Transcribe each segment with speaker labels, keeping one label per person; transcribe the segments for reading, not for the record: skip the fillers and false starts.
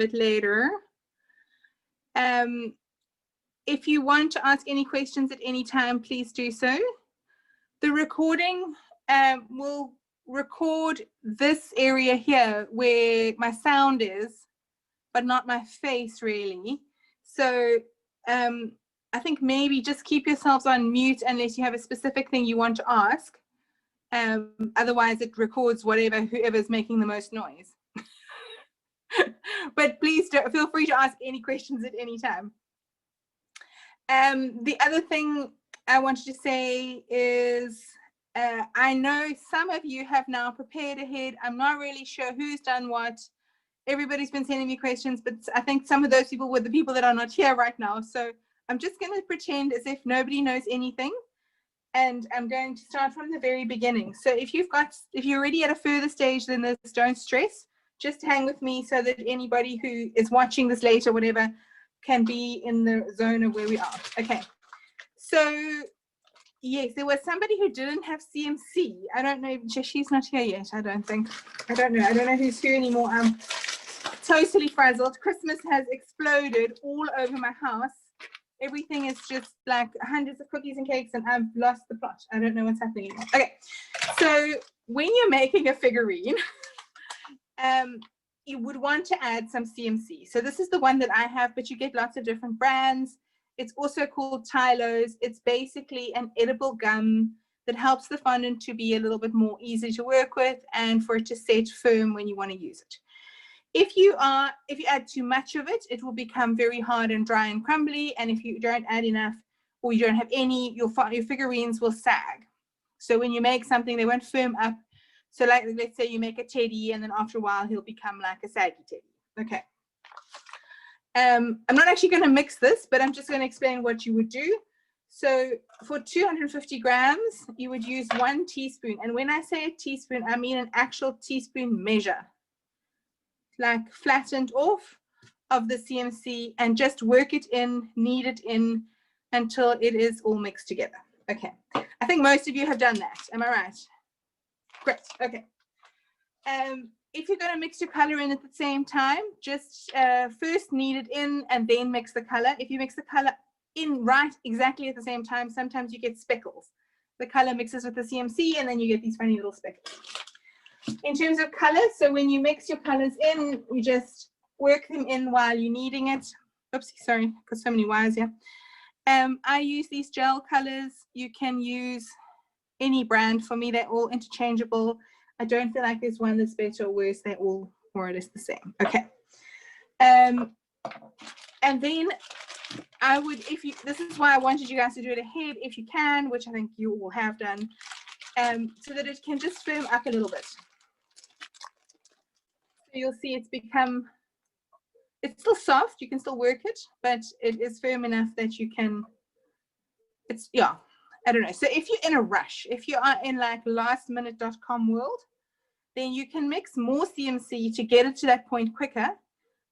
Speaker 1: it later. If you want to ask any questions at any time, please do so. The recording will record this area here where my sound is, but not my face really. So I think maybe just keep yourselves on mute unless you have a specific thing you want to ask. Otherwise it records whoever's making the most noise. But please feel free to ask any questions at any time. The other thing I wanted to say is I know some of you have now prepared ahead. I'm not really sure who's done what. Everybody's been sending me questions, but I think some of those people were the people that are not here right now. So I'm just going to pretend as if nobody knows anything. And I'm going to start from the very beginning. So if you're already at a further stage than this, don't stress. Just hang with me so that anybody who is watching this later, whatever, can be in the zone of where we are. Okay. So yes, there was somebody who didn't have CMC. I don't know, she's not here yet, I don't think. I don't know who's here anymore. I'm totally frazzled. Christmas has exploded all over my house. Everything is just like hundreds of cookies and cakes and I've lost the plot. I don't know what's happening anymore. Okay, so when you're making a figurine, you would want to add some CMC. So this is the one that I have, but you get lots of different brands. It's also called Tylos. It's basically an edible gum that helps the fondant to be a little bit more easy to work with and for it to set firm when you want to use it. If you add too much of it, it will become very hard and dry and crumbly. And if you don't add enough or you don't have any, your figurines will sag. So when you make something, they won't firm up. So like, let's say you make a teddy and then after a while, he'll become like a saggy teddy. Okay. I'm not actually going to mix this, but I'm just going to explain what you would do. So for 250 grams, you would use 1 teaspoon. And when I say a teaspoon, I mean an actual teaspoon measure, like flattened off of the CMC, and just work it in, knead it in until it is all mixed together. Okay. I think most of you have done that. Am I right? Great. Okay. If you're going to mix your color in at the same time, just first knead it in and then mix the color. If you mix the color in right exactly at the same time, sometimes you get speckles. The color mixes with the CMC and then you get these funny little speckles. In terms of color, so when you mix your colors in, you just work them in while you're kneading it. Oops, sorry, got so many wires here. I use these gel colors. You can use any brand. For me, they're all interchangeable. I don't feel like there's one that's better or worse. They're all more or less the same. Okay. And then I would, this is why I wanted you guys to do it ahead if you can, which I think you all have done, so that it can just firm up a little bit. So you'll see it's still soft. You can still work it, but it is firm enough that you can, yeah. I don't know. So if you're in a rush, if you are in like lastminute.com world, then you can mix more CMC to get it to that point quicker,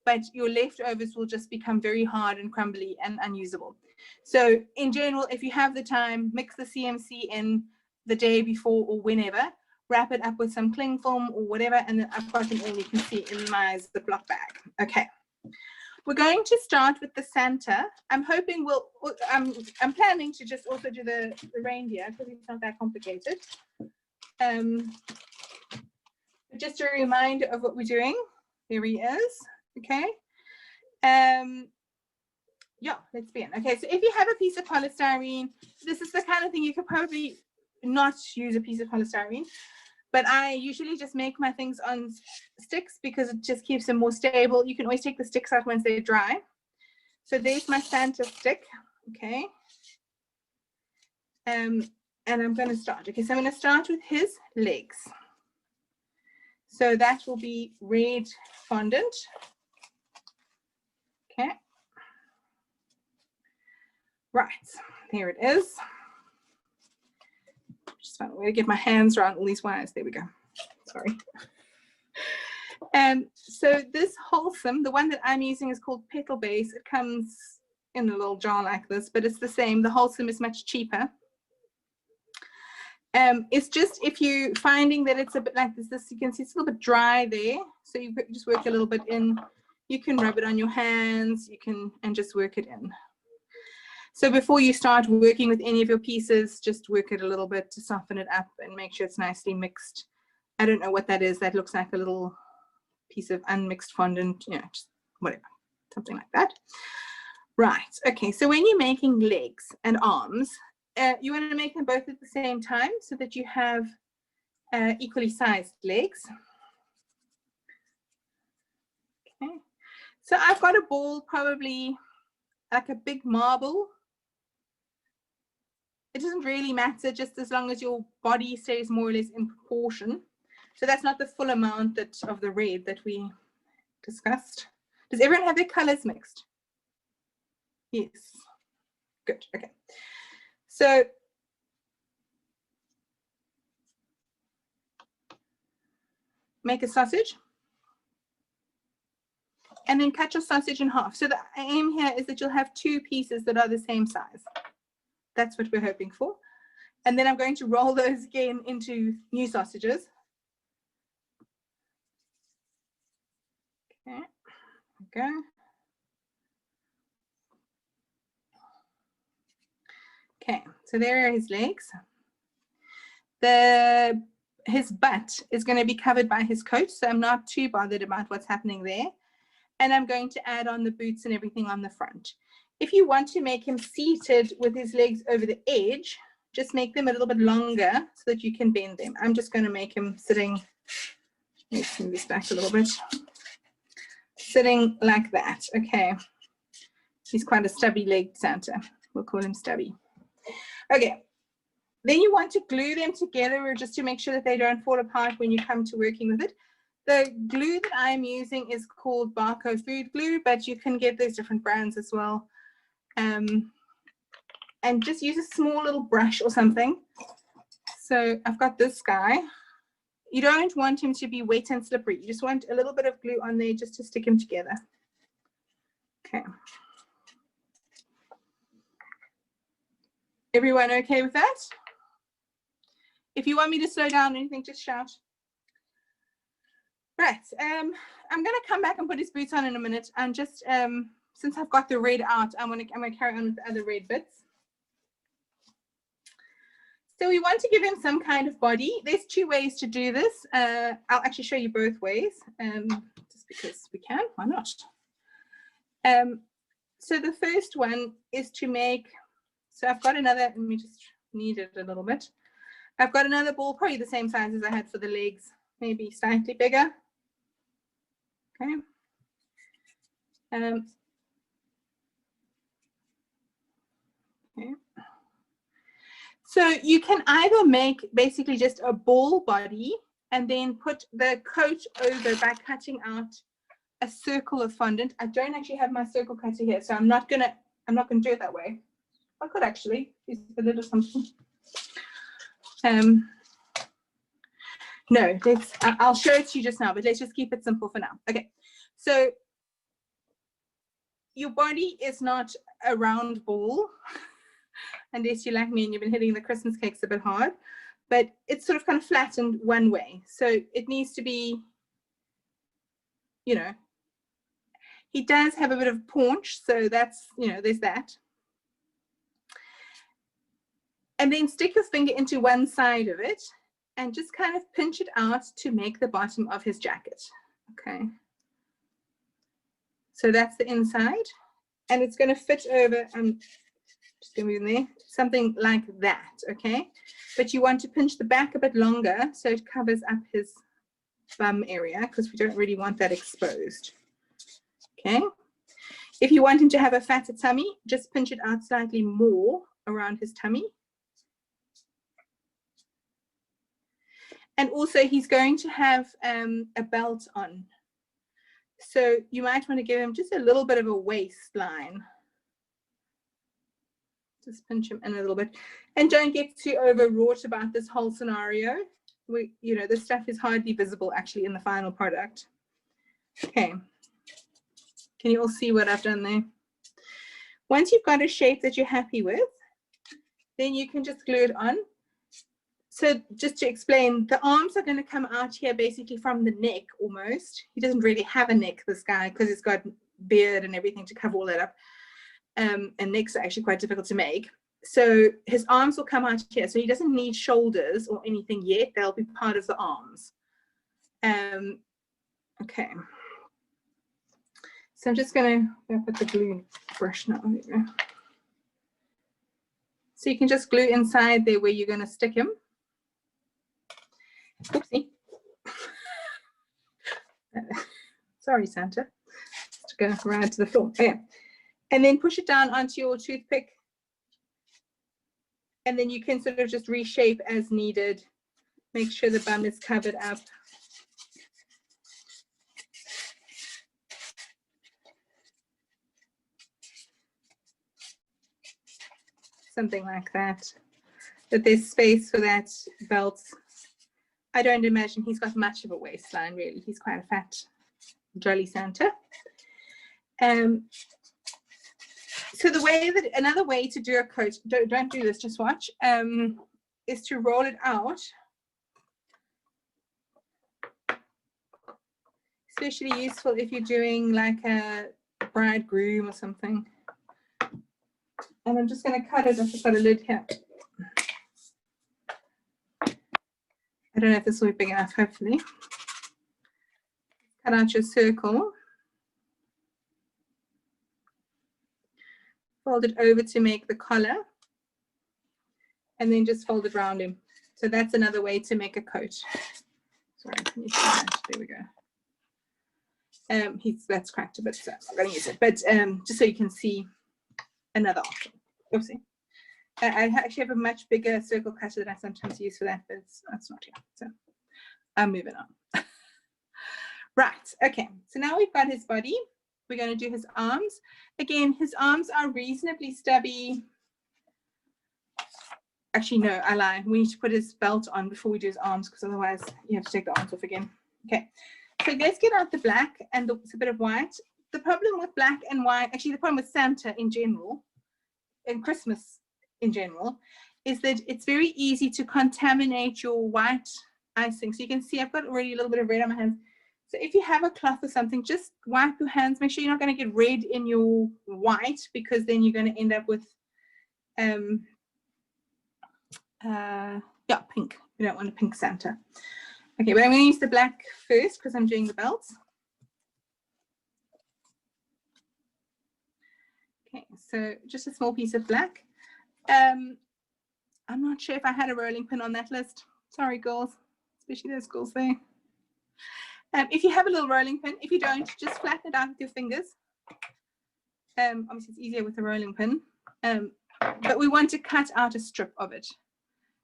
Speaker 1: but your leftovers will just become very hard and crumbly and unusable. So in general, if you have the time, mix the CMC in the day before or whenever, wrap it up with some cling film or whatever, and then I've got them all you can see in my Ziploc bag. Okay. We're going to start with the Santa. I'm hoping I'm planning to just also do the reindeer because it's not that complicated. Just a reminder of what we're doing. There he is. Okay. Yeah, let's begin. Okay, so if you have a piece of polystyrene, this is the kind of thing you could probably not use a piece of polystyrene. But I usually just make my things on sticks because it just keeps them more stable. You can always take the sticks out once they're dry. So there's my Santa stick, okay. And I'm going to start. Okay, so I'm going to start with his legs. So that will be red fondant. Okay. Right, there it is. Just found a way to get my hands around all these wires. There we go. Sorry. So this Holsum, the one that I'm using is called Petal Base. It comes in a little jar like this, but it's the same. The Holsum is much cheaper. It's just if you're finding that it's a bit like this, you can see it's a little bit dry there. So you just work a little bit in You can rub it on your hands, you can, and just work it in. So before you start working with any of your pieces, just work it a little bit to soften it up and make sure it's nicely mixed. I don't know what that is. That looks like a little piece of unmixed fondant, you know, just whatever, something like that. Right, okay, so when you're making legs and arms, you want to make them both at the same time so that you have equally sized legs. Okay, so I've got a ball probably like a big marble. It doesn't really matter, just as long as your body stays more or less in proportion. So that's not the full amount of the red that we discussed. Does everyone have their colors mixed? Yes. Good. Okay. So make a sausage. And then cut your sausage in half. So the aim here is that you'll have two pieces that are the same size. That's what we're hoping for. And then I'm going to roll those again into new sausages. Okay, okay. Okay, so there are his legs. His butt is going to be covered by his coat, so I'm not too bothered about what's happening there. And I'm going to add on the boots and everything on the front. If you want to make him seated with his legs over the edge, just make them a little bit longer so that you can bend them. I'm just going to make him sitting, let's move this back a little bit, sitting like that. Okay, he's quite a stubby legged Santa. We'll call him Stubby. Okay, then you want to glue them together just to make sure that they don't fall apart when you come to working with it. The glue that I'm using is called Barco food glue, but you can get those different brands as well. And just use a small little brush or something. So I've got this guy. You don't want him to be wet and slippery. You just want a little bit of glue on there just to stick him together. Okay. Everyone okay with that? If you want me to slow down or anything, just shout. Right, I'm going to come back and put his boots on in a minute. And just, since I've got the red out, I'm going to carry on with the other red bits. So we want to give him some kind of body. There's two ways to do this. I'll actually show you both ways, just because we can, why not? So the first one is to make, so I've got another, let me just knead it a little bit. I've got another ball, probably the same size as I had for the legs, maybe slightly bigger. Okay. Okay. So you can either make basically just a ball body and then put the coat over by cutting out a circle of fondant. I don't actually have my circle cutter here, so I'm not gonna do it that way. I could actually use a little something. No, I'll show it to you just now, but let's just keep it simple for now. Okay, so your body is not a round ball, unless you're like me and you've been hitting the Christmas cakes a bit hard, but it's sort of kind of flattened one way. So it needs to be, you know, he does have a bit of paunch, so that's, you know, there's that. And then stick your finger into one side of it and just kind of pinch it out to make the bottom of his jacket. Okay. So that's the inside, and it's going to fit over, just going to move in there, something like that, okay? But you want to pinch the back a bit longer so it covers up his bum area, because we don't really want that exposed, okay? If you want him to have a fatter tummy, just pinch it out slightly more around his tummy. And also he's going to have a belt on. So you might want to give him just a little bit of a waistline. Just pinch him in a little bit. And don't get too overwrought about this whole scenario. You know, this stuff is hardly visible actually in the final product. Okay. Can you all see what I've done there? Once you've got a shape that you're happy with, then you can just glue it on. So just to explain, the arms are going to come out here basically from the neck almost. He doesn't really have a neck, this guy, because he's got beard and everything to cover all that up. And necks are actually quite difficult to make. So his arms will come out here. So he doesn't need shoulders or anything yet. They'll be part of the arms. Okay. So I'm just going to put the glue brush now. There we go. So you can just glue inside there where you're going to stick him. Oopsie. Sorry, Santa. Just go right to the floor. Okay. And then push it down onto your toothpick. And then you can sort of just reshape as needed. Make sure the bum is covered up. Something like that. That there's space for that belt. I don't imagine he's got much of a waistline, really. He's quite a fat, jolly Santa. So the way that, another way to do a coat, don't do this, just watch, is to roll it out. Especially useful if you're doing like a bridegroom or something. And I'm just going to cut it. I've just got a lid here. I don't know if this will be big enough, hopefully. Cut out your circle. Fold it over to make the collar. And then just fold it around him. So that's another way to make a coat. Sorry, can you see that? There we go. That's cracked a bit, so I'm not going to use it. But just so you can see another option. Oopsie. I actually have a much bigger circle cutter that I sometimes use for that, but that's not here. So I'm moving on. Right, okay. So now we've got his body. We're going to do his arms. Again, his arms are reasonably stubby. Actually, no, I lie. We need to put his belt on before we do his arms, because otherwise you have to take the arms off again. Okay, so let's get out the black and a bit of white. The problem with black and white, actually the problem with Santa in general, and Christmas in general, is that it's very easy to contaminate your white icing. So you can see I've got already a little bit of red on my hands. So if you have a cloth or something, just wipe your hands. Make sure you're not going to get red in your white, because then you're going to end up with yeah, pink. You don't want a pink Santa. Okay, but I'm going to use the black first because I'm doing the belts. Okay, so just a small piece of black. I'm not sure if I had a rolling pin on that list. Sorry, girls, especially those girls there. If you have a little rolling pin, if you don't, just flatten it out with your fingers. Obviously, it's easier with a rolling pin, but we want to cut out a strip of it.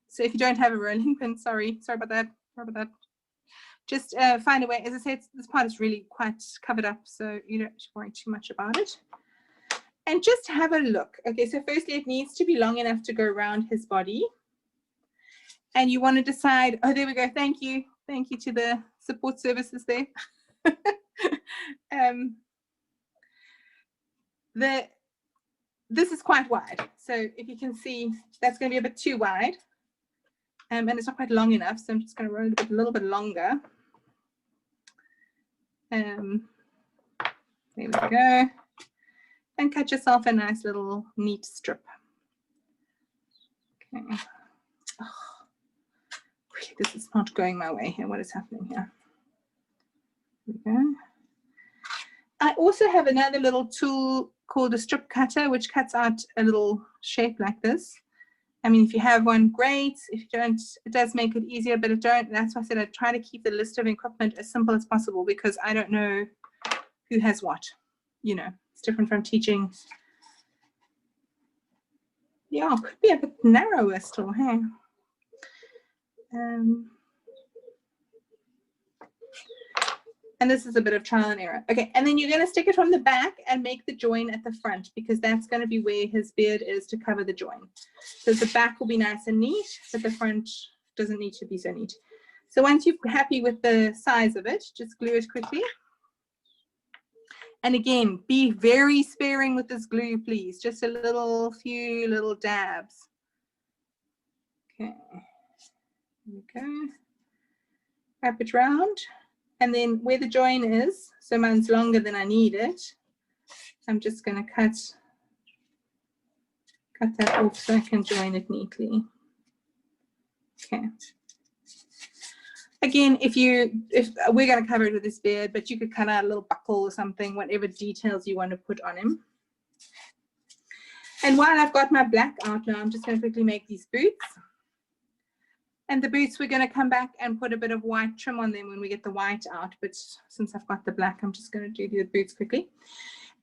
Speaker 1: So if you don't have a rolling pin, sorry about that. Just find a way. As I said, this part is really quite covered up, so you don't worry too much about it. And just have a look. Okay, so firstly, it needs to be long enough to go around his body. And you want to decide, oh, there we go. Thank you. Thank you to the support services there. This is quite wide. So if you can see, that's going to be a bit too wide. And it's not quite long enough. So I'm just going to roll it a little bit longer. There we go. And cut yourself a nice little neat strip. Okay. Oh, really, this is not going my way here. What is happening here? There we go. I also have another little tool called a strip cutter, which cuts out a little shape like this. I mean, if you have one, great. If you don't, it does make it easier, but it don't. That's why I said I try to keep the list of equipment as simple as possible, because I don't know who has what. You know, it's different from teaching. Yeah, it could be a bit narrower still, hey? And this is a bit of trial and error. Okay, and then you're going to stick it from the back and make the join at the front, because that's going to be where his beard is to cover the join. So the back will be nice and neat, but the front doesn't need to be so neat. So once you're happy with the size of it, just glue it quickly. And again, be very sparing with this glue, please. Just a few little dabs. Okay. There we go. Wrap it round. And then where the join is, so mine's longer than I need it, I'm just going to cut that off so I can join it neatly. Okay. Again, if we're going to cover it with this beard, but you could cut out a little buckle or something, whatever details you want to put on him. And while I've got my black out now, I'm just going to quickly make these boots. And the boots, we're going to come back and put a bit of white trim on them when we get the white out. But since I've got the black, I'm just going to do the boots quickly.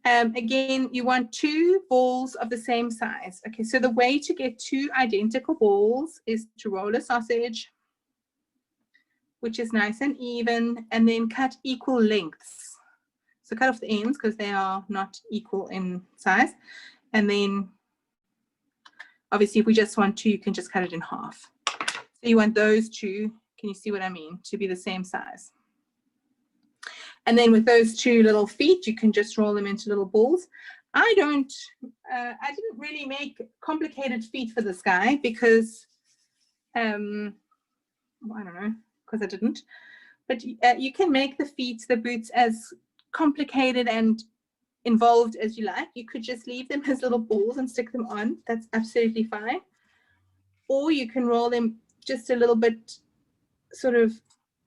Speaker 1: Again, you want 2 balls of the same size. Okay, so the way to get 2 identical balls is to roll a sausage, which is nice and even, and then cut equal lengths. So cut off the ends because they are not equal in size. And then obviously if we just want 2, you can just cut it in half. So you want those 2, can you see what I mean, to be the same size. And then with those 2 little feet, you can just roll them into little balls. I didn't really make complicated feet for this guy because, well, I don't know, because I didn't. But you can make the boots as complicated and involved as you like. You could just leave them as little balls and stick them on. That's absolutely fine. Or you can roll them just a little bit sort of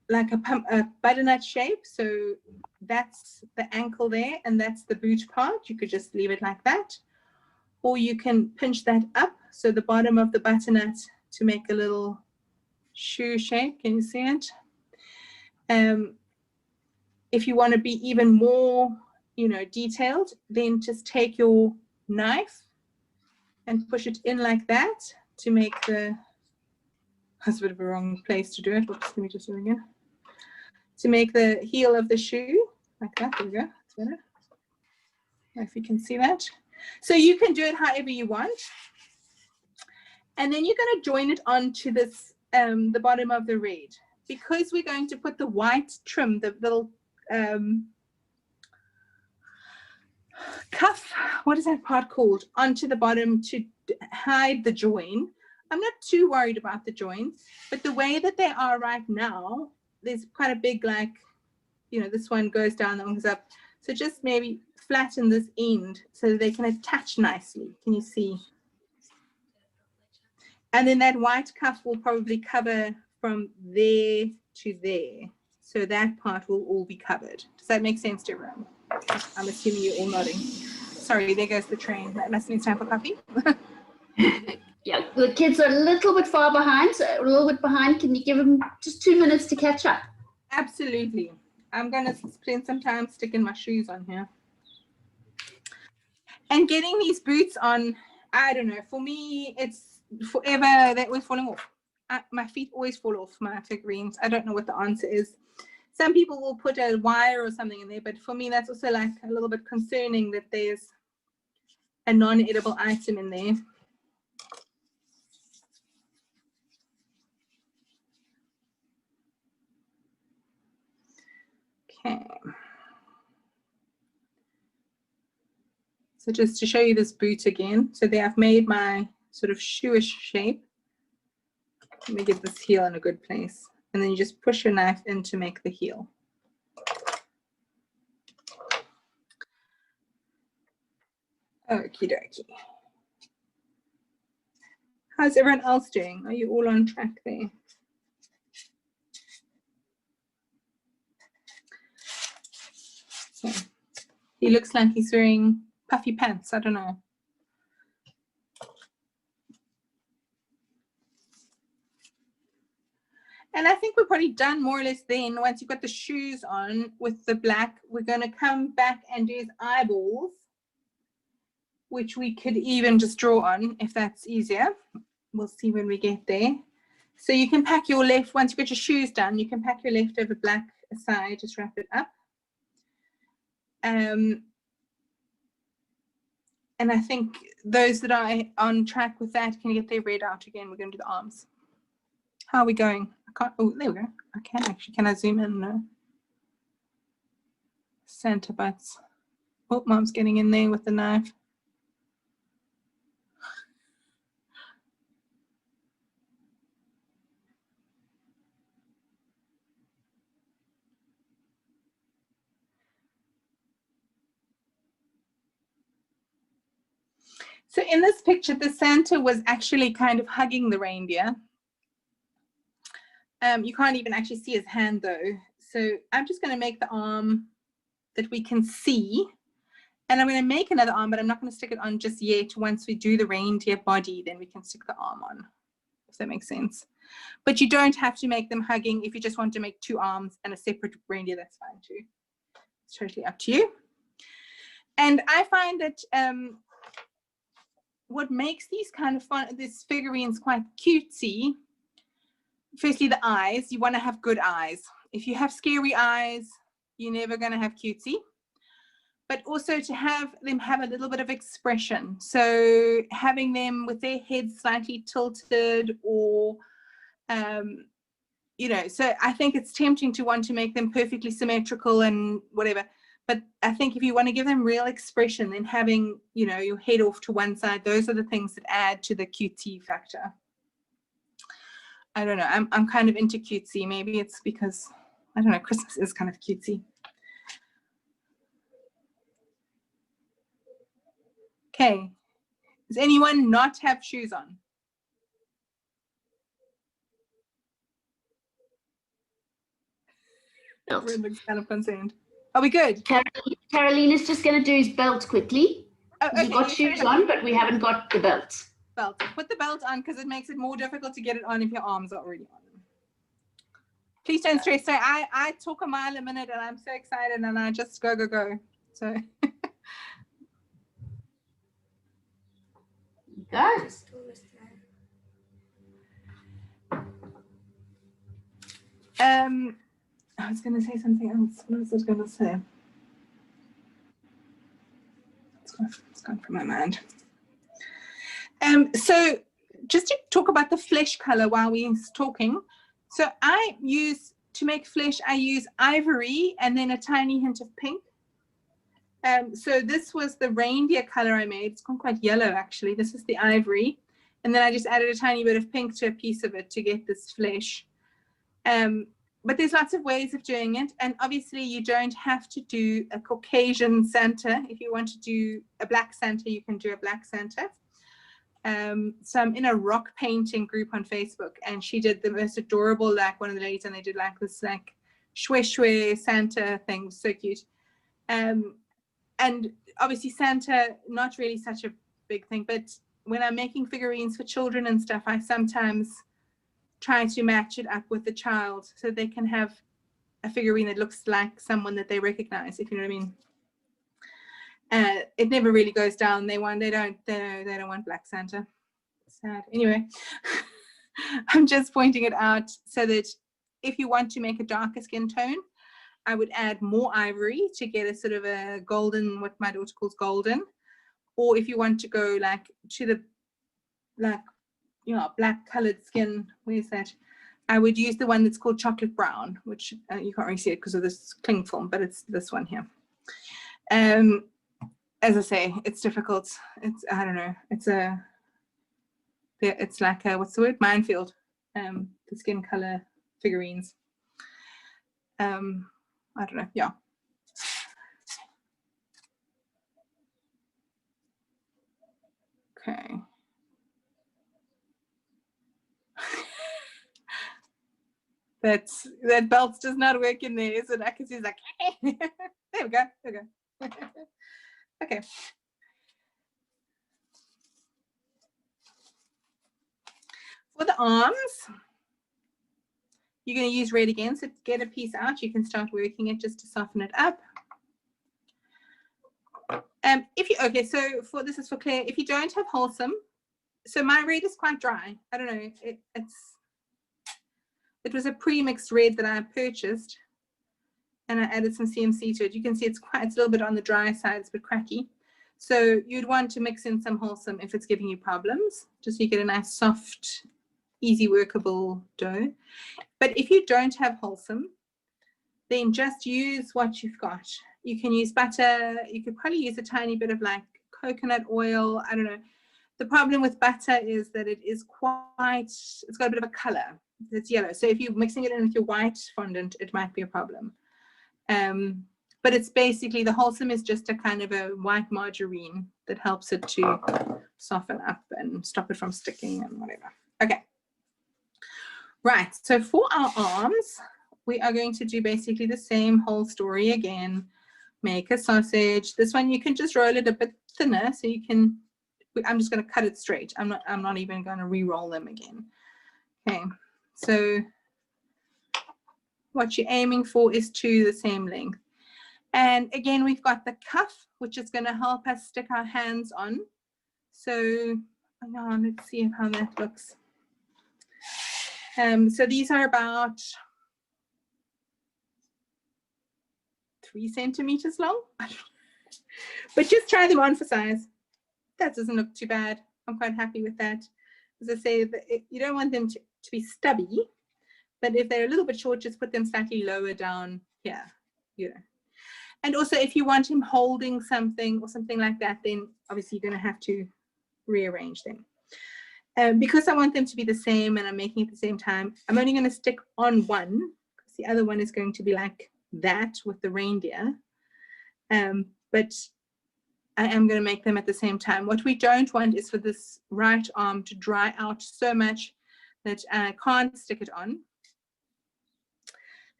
Speaker 1: like a butternut shape. So that's the ankle there and that's the boot part. You could just leave it like that. Or you can pinch that up. So the bottom of the butternut to make a little shoe shape. Can you see it? If you want to be even more, detailed, then just take your knife and push it in like that to make that's a bit of a wrong place to do it. Oops, let me just do it again. To make the heel of the shoe, like that, there we go, that's better. If you can see that. So you can do it however you want. And then you're going to join it onto this, the bottom of the red. Because we're going to put the white trim, the little cuff, what is that part called, onto the bottom to hide the join. I'm not too worried about the joins, but the way that they are right now, there's quite a big, like, this one goes down, that one goes up. So just maybe flatten this end so that they can attach nicely. Can you see? And then that white cuff will probably cover from there to there. So that part will all be covered. Does that make sense to everyone? I'm assuming you're all nodding. Sorry, there goes the train. That must mean time for coffee.
Speaker 2: Yeah, the kids are a little bit far behind, so a little bit behind. Can you give them just 2 minutes to catch up?
Speaker 1: Absolutely. I'm going to spend some time sticking my shoes on here. And getting these boots on, I don't know, for me, it's forever, they're always falling off. My feet always fall off my figurines. I don't know what the answer is. Some people will put a wire or something in there, but for me, that's also like a little bit concerning that there's a non-edible item in there. Okay. So just to show you this boot again. So there I've made my sort of shoeish shape. Let me get this heel in a good place. And then you just push your knife in to make the heel. Okie dokie. How's everyone else doing? Are you all on track there? So he looks like he's wearing puffy pants. I don't know. And I think we're probably done more or less then. Once you've got the shoes on with the black, we're going to come back and do his eyeballs, which we could even just draw on if that's easier. We'll see when we get there. So you can pack your left, once you've got your shoes done, you can pack your leftover black aside, just wrap it up. And I think those that are on track with that can get their red out again. We're going to do the arms. How are we going? I can't, oh, there we go. I can actually, can I zoom in? No. Santa butts. Oh, Mom's getting in there with the knife. So in this picture, the Santa was actually kind of hugging the reindeer. You can't even actually see his hand though. So I'm just going to make the arm that we can see. And I'm going to make another arm, but I'm not going to stick it on just yet. Once we do the reindeer body, then we can stick the arm on, if that makes sense. But you don't have to make them hugging. If you just want to make 2 arms and a separate reindeer, that's fine too. It's totally up to you. And I find that what makes these kind of fun, these figurines quite cutesy, firstly, the eyes. You want to have good eyes. If you have scary eyes, you're never going to have cutesy. But also to have them have a little bit of expression. So having them with their heads slightly tilted, or, you know, so I think it's tempting to want to make them perfectly symmetrical and whatever. But I think if you want to give them real expression, then having, you know, your head off to one side, those are the things that add to the cutesy factor. I don't know. I'm kind of into cutesy. Maybe it's because, I don't know, Christmas is kind of cutesy. Okay. Does anyone not have shoes on? Everyone looks kind of concerned. Are we good?
Speaker 2: Caroline is just going to do his belt quickly.
Speaker 1: Oh, okay.
Speaker 2: We've got shoes on, but we haven't got the belt.
Speaker 1: Put the belt on because it makes it more difficult to get it on if your arms are already on. Please don't stress. So I talk a mile a minute and I'm so excited and I just go. So.
Speaker 2: Guys.
Speaker 1: I was going to say something else. What was I going to say? It's gone from my mind. So just to talk about the flesh color while we're talking. So I use, to make flesh, I use ivory and then a tiny hint of pink. So this was the reindeer color I made. It's gone quite yellow actually. This is the ivory. And then I just added a tiny bit of pink to a piece of it to get this flesh. But there's lots of ways of doing it. And obviously you don't have to do a Caucasian Santa. If you want to do a black Santa, you can do a black Santa. So I'm in a rock painting group on Facebook, and she did the most adorable, like one of the ladies, and they did like this like shwe Santa thing, so cute. And obviously Santa, not really such a big thing, but when I'm making figurines for children and stuff, I sometimes try to match it up with the child so they can have a figurine that looks like someone that they recognize, if you know what I mean. It never really goes down. They don't want black Santa. Sad. Anyway, I'm just pointing it out so that if you want to make a darker skin tone, I would add more ivory to get a sort of a golden, what my daughter calls golden. Or if you want to go like to the like, you know, black colored skin, where's that? I would use the one that's called chocolate brown, which you can't really see it because of this cling film, but it's this one here. As I say, it's difficult. It's, I don't know, it's like a, what's the word? Minefield, the skin color figurines. I don't know, yeah. Okay. That belt does not work in there, so I can see it's like, there we go. Okay. For the arms, you're going to use red again, so to get a piece out, you can start working it just to soften it up. Okay, so this is for Claire. If you don't have Holsum, so my red is quite dry. I don't know, it was a pre-mixed red that I purchased, and I added some CMC to it. You can see it's a little bit on the dry side, it's a bit cracky. So you'd want to mix in some Holsum if it's giving you problems, just so you get a nice soft, easy workable dough. But if you don't have Holsum, then just use what you've got. You can use butter. You could probably use a tiny bit of like coconut oil. I don't know. The problem with butter is that it is it's got a bit of a color. It's yellow. So if you're mixing it in with your white fondant, it might be a problem. But it's basically, the Holsum is just a kind of a white margarine that helps it to soften up and stop it from sticking and whatever. Okay. Right, so for our arms, we are going to do basically the same whole story again. Make a sausage. This one you can just roll it a bit thinner, so you can, I'm just going to cut it straight. I'm not even going to re-roll them again. Okay, so what you're aiming for is two the same length. And again, we've got the cuff, which is going to help us stick our hands on. So let's see how that looks. So these are about 3 centimeters long, but just try them on for size. That doesn't look too bad. I'm quite happy with that. As I say, you don't want them to be stubby, but if they're a little bit short, just put them slightly lower down here, And also if you want him holding something or something like that, then obviously you're going to have to rearrange them. Because I want them to be the same and I'm making it at the same time, I'm only going to stick on one, because the other one is going to be like that with the reindeer. But I am going to make them at the same time. What we don't want is for this right arm to dry out so much that I can't stick it on.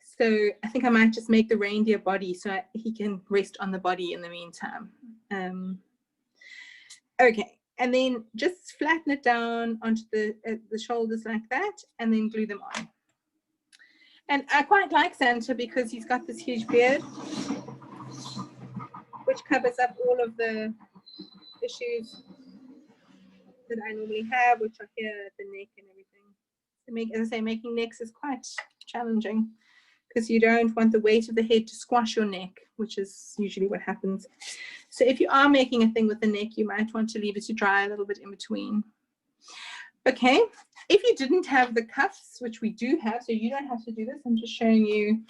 Speaker 1: So I think I might just make the reindeer body so he can rest on the body in the meantime. Okay. And then just flatten it down onto the shoulders like that, and then glue them on. And I quite like Santa because he's got this huge beard, which covers up all of the issues that I normally have, which are here at the neck and everything. As I say, making necks is quite challenging because you don't want the weight of the head to squash your neck, which is usually what happens. So if you are making a thing with the neck, you might want to leave it to dry a little bit in between. Okay, if you didn't have the cuffs, which we do have, so you don't have to do this, I'm just showing you,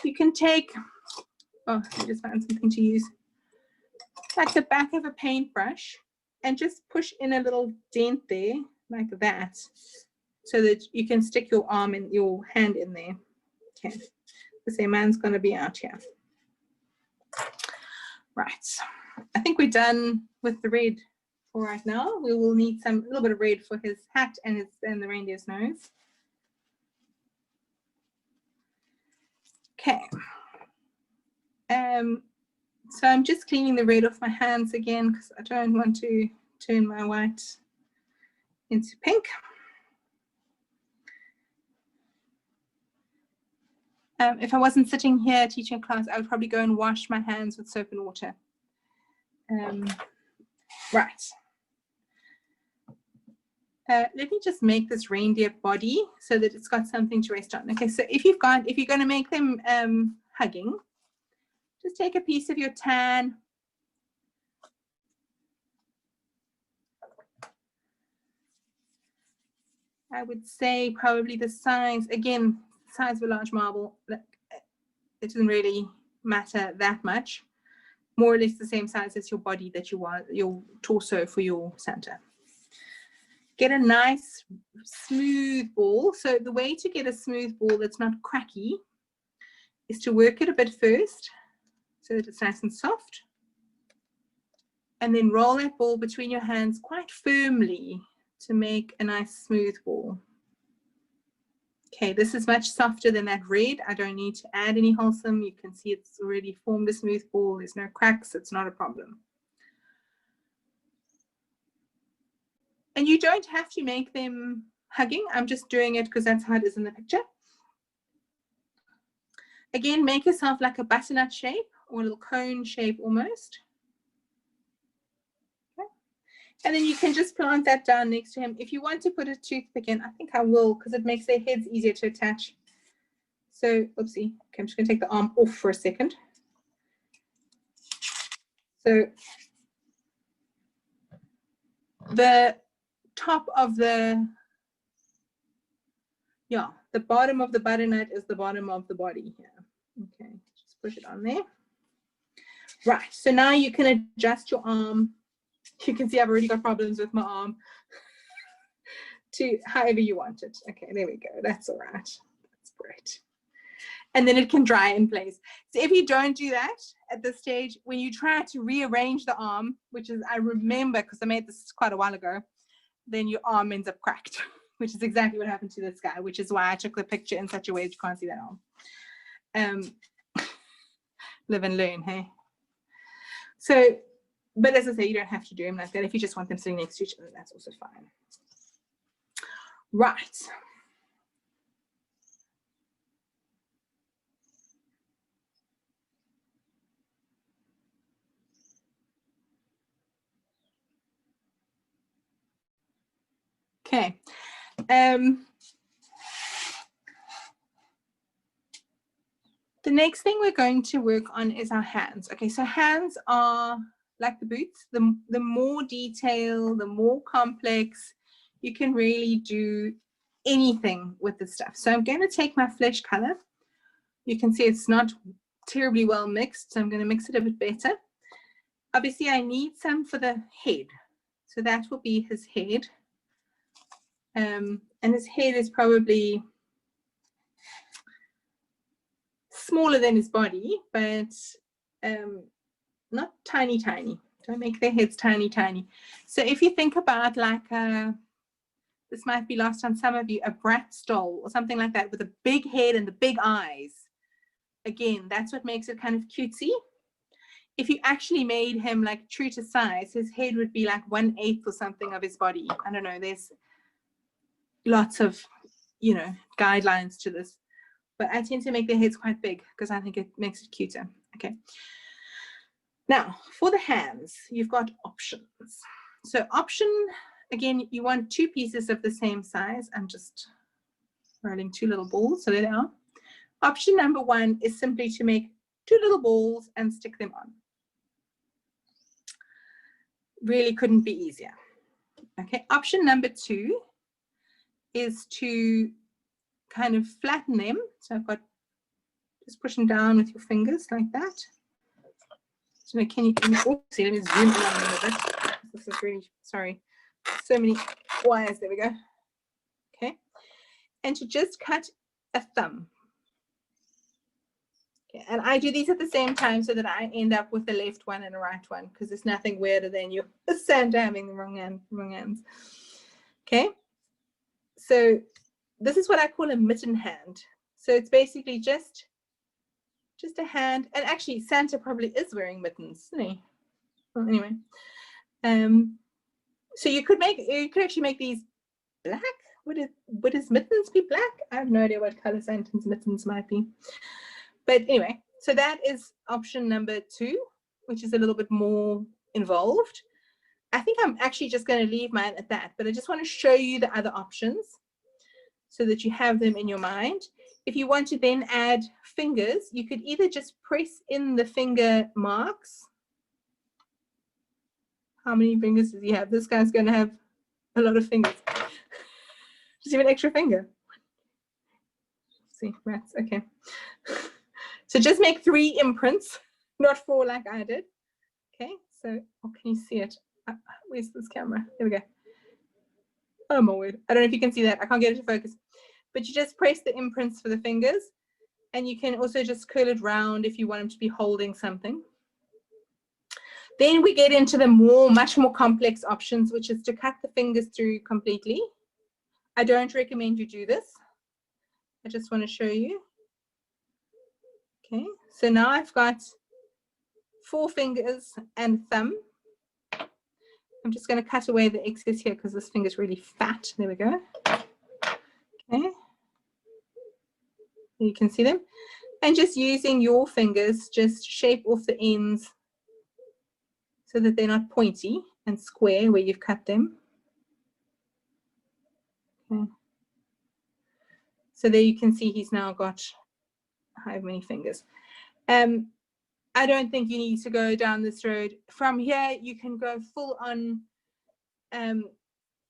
Speaker 1: you can take, I just found something to use, like the back of a paintbrush, and just push in a little dent there, like that, so that you can stick your arm and your hand in there. Okay, the same man's going to be out here. Right, I think we're done with the red for right now. We will need a little bit of red for his hat and the reindeer's nose. Okay. So I'm just cleaning the red off my hands again because I don't want to turn my white into pink. If I wasn't sitting here teaching class, I would probably go and wash my hands with soap and water. Right. Let me just make this reindeer body so that it's got something to rest on. Okay, so if you're going to make them hugging, just take a piece of your tan. I would say probably the size, again, size of a large marble. It doesn't really matter that much. More or less the same size as your body that you want, your torso for your Santa. Get a nice smooth ball. So the way to get a smooth ball that's not cracky is to work it a bit first so that it's nice and soft. And then roll that ball between your hands quite firmly to make a nice smooth ball. Okay, this is much softer than that red. I don't need to add any Holsum. You can see it's already formed a smooth ball. There's no cracks. It's not a problem. And you don't have to make them hugging. I'm just doing it because that's how it is in the picture. Again, make yourself like a butternut shape or a little cone shape almost. Okay. And then you can just plant that down next to him. If you want to put a toothpick in, I think I will because it makes their heads easier to attach. So, oopsie. Okay, I'm just going to take the arm off for a second. So, the top of the bottom of the butternut is the bottom of the body here. Okay, just push it on there. Right, so now you can adjust your arm. You can see I've already got problems with my arm to however you want it. Okay, there we go. That's all right. That's great. and then it can dry in place. So if you don't do that at this stage, when you try to rearrange the arm, which is, I remember because I made this quite a while ago, then your arm ends up cracked, which is exactly what happened to this guy, which is why I took the picture in such a way that you can't see that arm. Live and learn, hey? So, but as I say, you don't have to do them like that. If you just want them sitting next to each other, that's also fine. Right. Okay. The next thing we're going to work on is our hands. Okay, so hands are like the boots. The more detail, the more complex, you can really do anything with this stuff. So I'm going to take my flesh color. You can see it's not terribly well mixed, so I'm going to mix it a bit better. Obviously, I need some for the head. So that will be his head. And his head is probably smaller than his body, but not tiny, tiny. Don't make their heads tiny, tiny. So if you think about like, this might be lost on some of you, a Bratz doll or something like that with a big head and the big eyes. Again, that's what makes it kind of cutesy. If you actually made him like true to size, his head would be like 1/8 or something of his body. I don't know, there's lots of, you know, guidelines to this. But I tend to make their heads quite big because I think it makes it cuter. Okay. Now, for the hands, you've got options. So option, again, you want 2 pieces of the same size. I'm just rolling 2 little balls, so there they are. Option number 1 is simply to make 2 little balls and stick them on. Really couldn't be easier. Okay, option number 2 is to kind of flatten them. So I've got, just push them down with your fingers like that. So can you oh, see, let me zoom in on a little bit. This is really, sorry, so many wires, there we go. Okay, and to just cut a thumb. Okay, and I do these at the same time so that I end up with the left one and the right one, because there's nothing weirder than your Santa having the wrong hands. Okay, so this is what I call a mitten hand. So it's basically just a hand, and actually Santa probably is wearing mittens, isn't he? Well, anyway, so you could actually make these black. Would his mittens be black? I have no idea what color Santa's mittens might be. But anyway, so that is option number 2, which is a little bit more involved. I think I'm actually just going to leave mine at that, but I just want to show you the other options so that you have them in your mind. If you want to then add fingers, you could either just press in the finger marks. How many fingers does he have? This guy's going to have a lot of fingers. Just even an extra finger. Let's see, rats, okay. So just make 3 imprints, not 4 like I did. Okay, so, oh, can you see it? Where's this camera? There we go. Oh my word. I don't know if you can see that. I can't get it to focus. But you just press the imprints for the fingers, and you can also just curl it round if you want them to be holding something. Then we get into the much more complex options, which is to cut the fingers through completely. I don't recommend you do this. I just want to show you. Okay, so now I've got 4 fingers and thumb. I'm just going to cut away the excess here because this finger is really fat. There we go. Okay. You can see them. And just using your fingers, just shape off the ends so that they're not pointy and square where you've cut them. Okay. So there you can see he's now got however many fingers. I don't think you need to go down this road. From here, you can go full on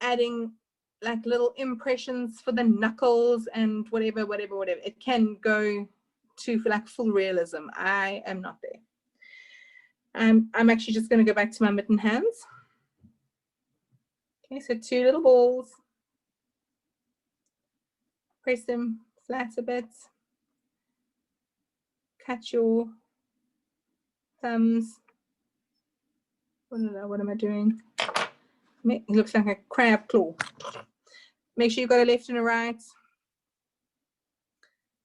Speaker 1: adding like little impressions for the knuckles and whatever. It can go to like full realism. I am not there. I'm actually just going to go back to my mitten hands. Okay, so 2 little balls. Press them flat a bit. cut your thumbs. Oh, no, what am I doing? It looks like a crab claw. Make sure you've got a left and a right.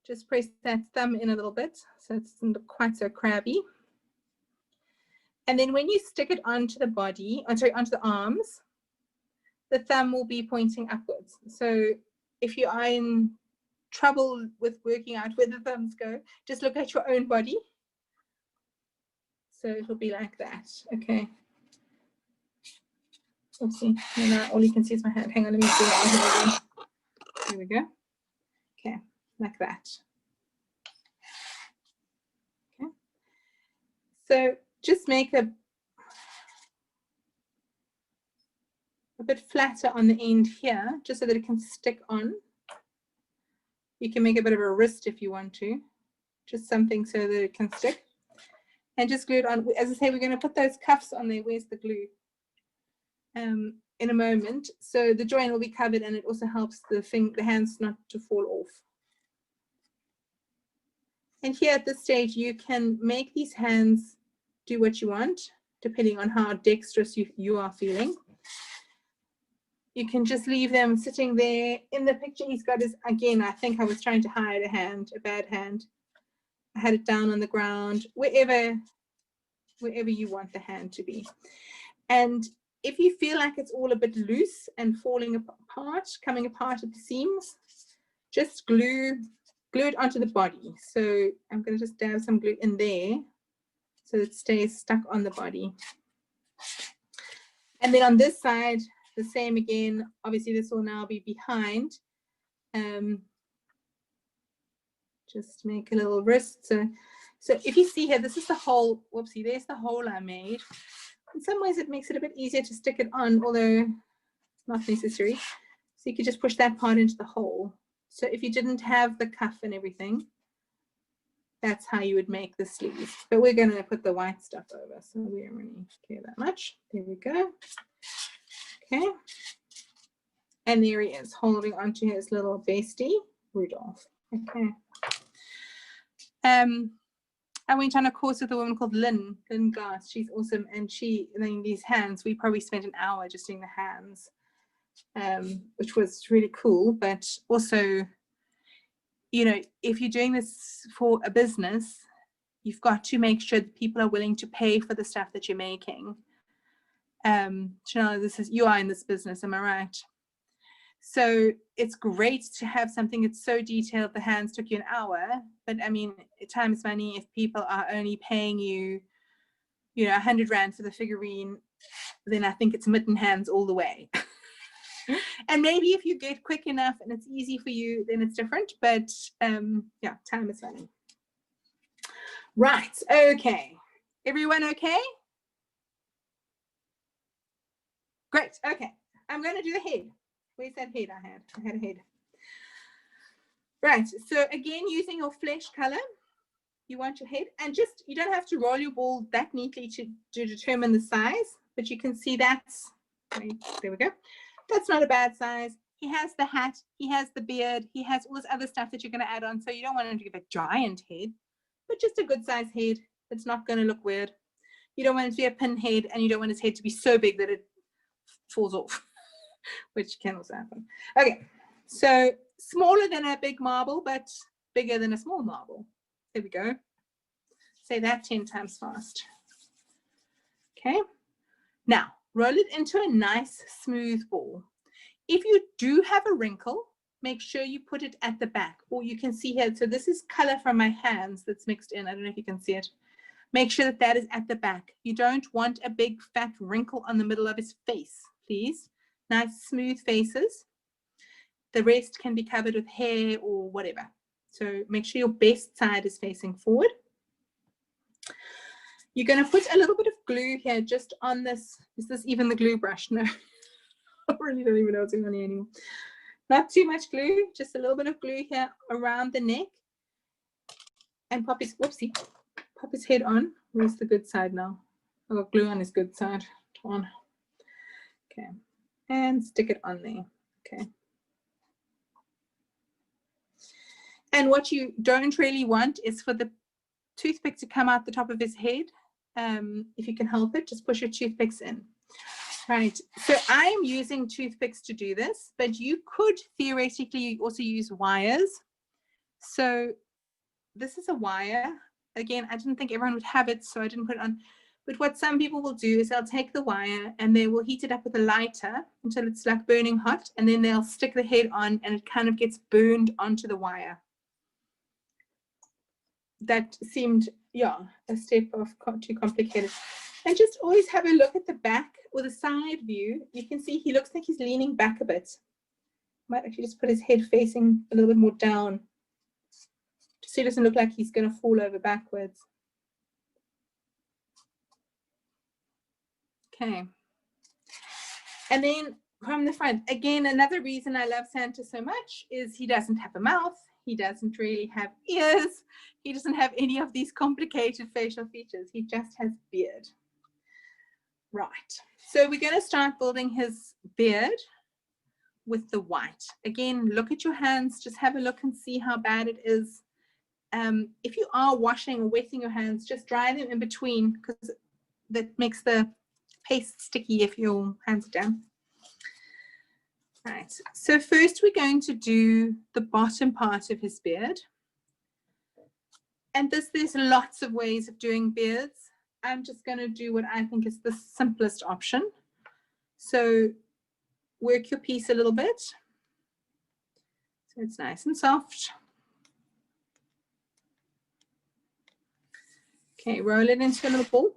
Speaker 1: Just press that thumb in a little bit so it doesn't look quite so crabby. And then when you stick it onto the body, onto the arms, the thumb will be pointing upwards. So if you are in trouble with working out where the thumbs go, just look at your own body. So it'll be like that. Okay. Oopsie. Now all you can see is my hand. Hang on, let me see it. Here we go. Okay, like that. Okay. So just make a bit flatter on the end here, just so that it can stick on. You can make a bit of a wrist if you want to, just something so that it can stick. And just glue it on. As I say, we're going to put those cuffs on there. Where's the glue? In a moment. So the joint will be covered, and it also helps the hands not to fall off. And here at this stage, you can make these hands do what you want, depending on how dexterous you are feeling. You can just leave them sitting there. In the picture he's got is, again, I think I was trying to hide a bad hand. I had it down on the ground, wherever you want the hand to be. And if you feel like it's all a bit loose and falling apart, coming apart at the seams, just glue it onto the body. So I'm going to just dab some glue in there so it stays stuck on the body. And then on this side, the same again. Obviously, this will now be behind. Just make a little wrist. So if you see here, this is the hole. Whoopsie, there's the hole I made. In some ways, it makes it a bit easier to stick it on, although it's not necessary. So you could just push that part into the hole. So if you didn't have the cuff and everything, that's how you would make the sleeves. But we're going to put the white stuff over, so we don't really care that much. There we go. Okay. And there he is, holding onto his little bestie, Rudolph. Okay. I went on a course with a woman called Lynn Glass. She's awesome. And these hands, we probably spent an hour just doing the hands, which was really cool. But also, you know, if you're doing this for a business, you've got to make sure that people are willing to pay for the stuff that you're making. Chanel, you are in this business, am I right? So it's great to have something that's so detailed, the hands took you an hour, but I mean, time is money. If people are only paying you, you know, 100 Rand for the figurine, then I think it's mitten hands all the way. And maybe if you get quick enough and it's easy for you, then it's different, but yeah, time is money. Right, okay. Everyone okay? Great, okay. I'm going to do the head. Where's that head I had? I had a head. Right, so again, using your flesh color, you want your head, and just, you don't have to roll your ball that neatly to determine the size, but you can see that's, there we go. That's not a bad size. He has the hat, he has the beard, he has all this other stuff that you're going to add on, so you don't want him to give a giant head, but just a good size head that's not going to look weird. You don't want it to be a pin head, and you don't want his head to be so big that it falls off, which can also happen. Okay, so smaller than a big marble, but bigger than a small marble. There we go. Say that 10 times fast. Okay, now roll it into a nice smooth ball. If you do have a wrinkle, make sure you put it at the back, or you can see here, so this is color from my hands that's mixed in. I don't know if you can see it. Make sure that that is at the back. You don't want a big fat wrinkle on the middle of his face, please. Nice smooth faces. The rest can be covered with hair or whatever. So make sure your best side is facing forward. You're going to put a little bit of glue here just on this. Is this even the glue brush? No, I really don't even know what's going on here anymore. Not too much glue, just a little bit of glue here around the neck. And pop his, whoopsie, pop his head on. Where's the good side now? I've got glue on his good side. On. Okay. And stick it on there. Okay. And what you don't really want is for the toothpick to come out the top of his head. If you can help it, just push your toothpicks in. Right, so I am using toothpicks to do this, but you could theoretically also use wires. So this is a wire. Again, I didn't think everyone would have it, so I didn't put it on. But what some people will do is they'll take the wire and they will heat it up with a lighter until it's like burning hot, and then they'll stick the head on and it kind of gets burned onto the wire. That seemed, yeah, a step of too complicated. And just always have a look at the back or the side view. You can see he looks like he's leaning back a bit. Might actually just put his head facing a little bit more down, just so he doesn't look like he's going to fall over backwards. Okay. And then from the front, again, another reason I love Santa so much is he doesn't have a mouth. He doesn't really have ears. He doesn't have any of these complicated facial features. He just has beard. Right. So we're going to start building his beard with the white. Again, look at your hands. Just have a look and see how bad it is. If you are washing or wetting your hands, just dry them in between, because that makes the paste sticky if your hands are damp. Right, so first we're going to do the bottom part of his beard. And there's lots of ways of doing beards. I'm just going to do what I think is the simplest option. So work your piece a little bit so it's nice and soft. Okay, roll it into a little ball.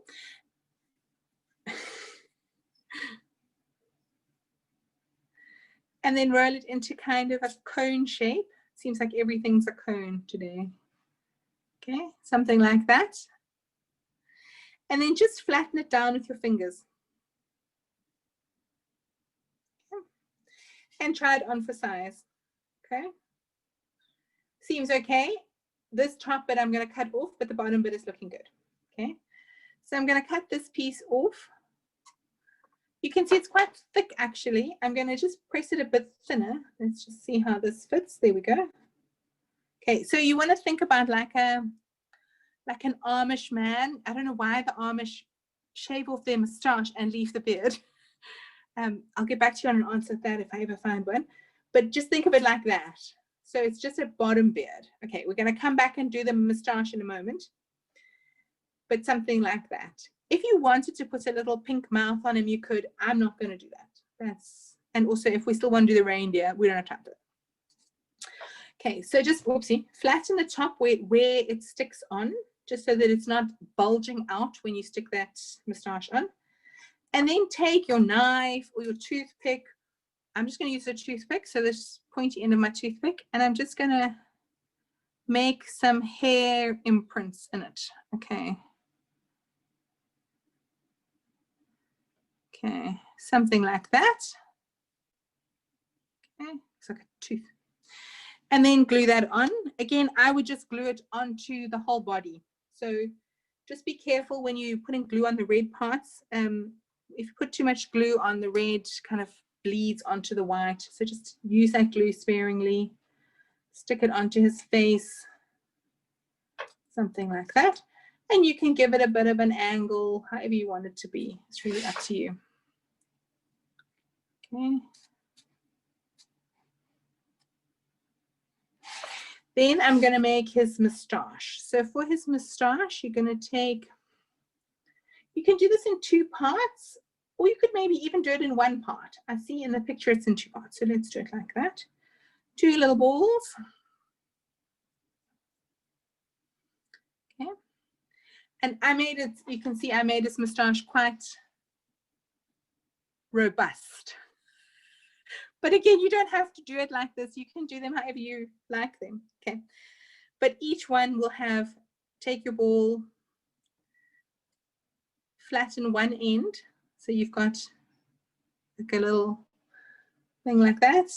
Speaker 1: And then roll it into kind of a cone shape. Seems like everything's a cone today. Okay, something like that. And then just flatten it down with your fingers. Okay. And try it on for size. Okay. Seems okay. This top bit I'm going to cut off, but the bottom bit is looking good. Okay. So I'm going to cut this piece off. You can see it's quite thick actually. I'm going to just press it a bit thinner. Let's just see how this fits. There we go. Okay, so you want to think about like an Amish man. I don't know why the Amish shave off their moustache and leave the beard. I'll get back to you on an answer to that if I ever find one. But just think of it like that. So it's just a bottom beard. Okay, we're going to come back and do the moustache in a moment. But something like that. If you wanted to put a little pink mouth on him, you could. I'm not going to do that. And also if we still want to do the reindeer, we don't have time for that. Okay, so just, whoopsie, flatten the top where it sticks on, just so that it's not bulging out when you stick that moustache on. And then take your knife or your toothpick. I'm just going to use a toothpick, so this pointy end of my toothpick, and I'm just going to make some hair imprints in it. Okay. Okay, something like that. Okay, looks like a tooth. And then glue that on. Again, I would just glue it onto the whole body. So just be careful when you're putting glue on the red parts. If you put too much glue on the red, kind of bleeds onto the white. So just use that glue sparingly. Stick it onto his face. Something like that. And you can give it a bit of an angle, however you want it to be. It's really up to you. Okay. Then I'm going to make his moustache. So for his moustache, you're going to take, you can do this in 2 parts, or you could maybe even do it in 1 part. I see in the picture it's in 2 parts, so let's do it like that. 2 little balls. Okay. And I made it, you can see I made his moustache quite robust. But again, you don't have to do it like this. You can do them however you like them. Okay. But each one will have, take your ball, flatten one end. So you've got like a little thing like that.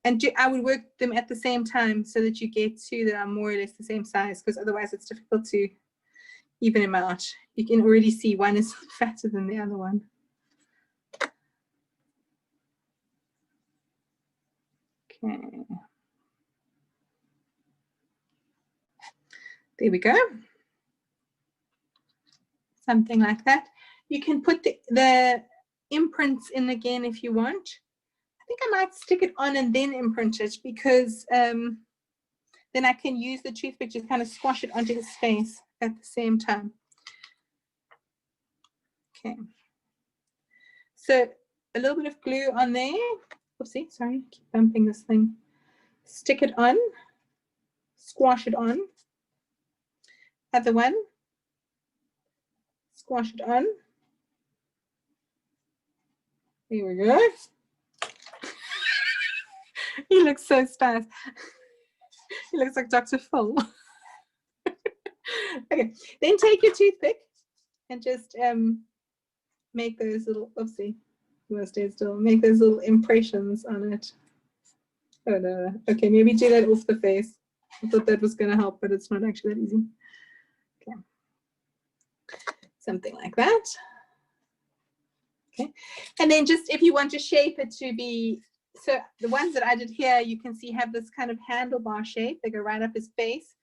Speaker 1: And I would work them at the same time so that you get 2 that are more or less the same size, because otherwise it's difficult to even them out. You can already see one is fatter than the other one. Okay. There we go. Something like that. You can put the imprints in again if you want. I think I might stick it on and then imprint it, because then I can use the toothpick to kind of squash it onto his face at the same time. Okay. So a little bit of glue on there. Oopsie, sorry, keep bumping this thing. Stick it on, squash it on. Other one, squash it on. Here we go. He looks so stiff. He looks like Dr. Phil. Okay, then take your toothpick and just make those little, oopsie, you want to stay still, make those little impressions on it. Oh no, okay, maybe do that off the face. I thought that was going to help, but it's not actually that easy. Okay, something like that. Okay, and then just if you want to shape it to be, so the ones that I did here, you can see have this kind of handlebar shape. They go right up his face.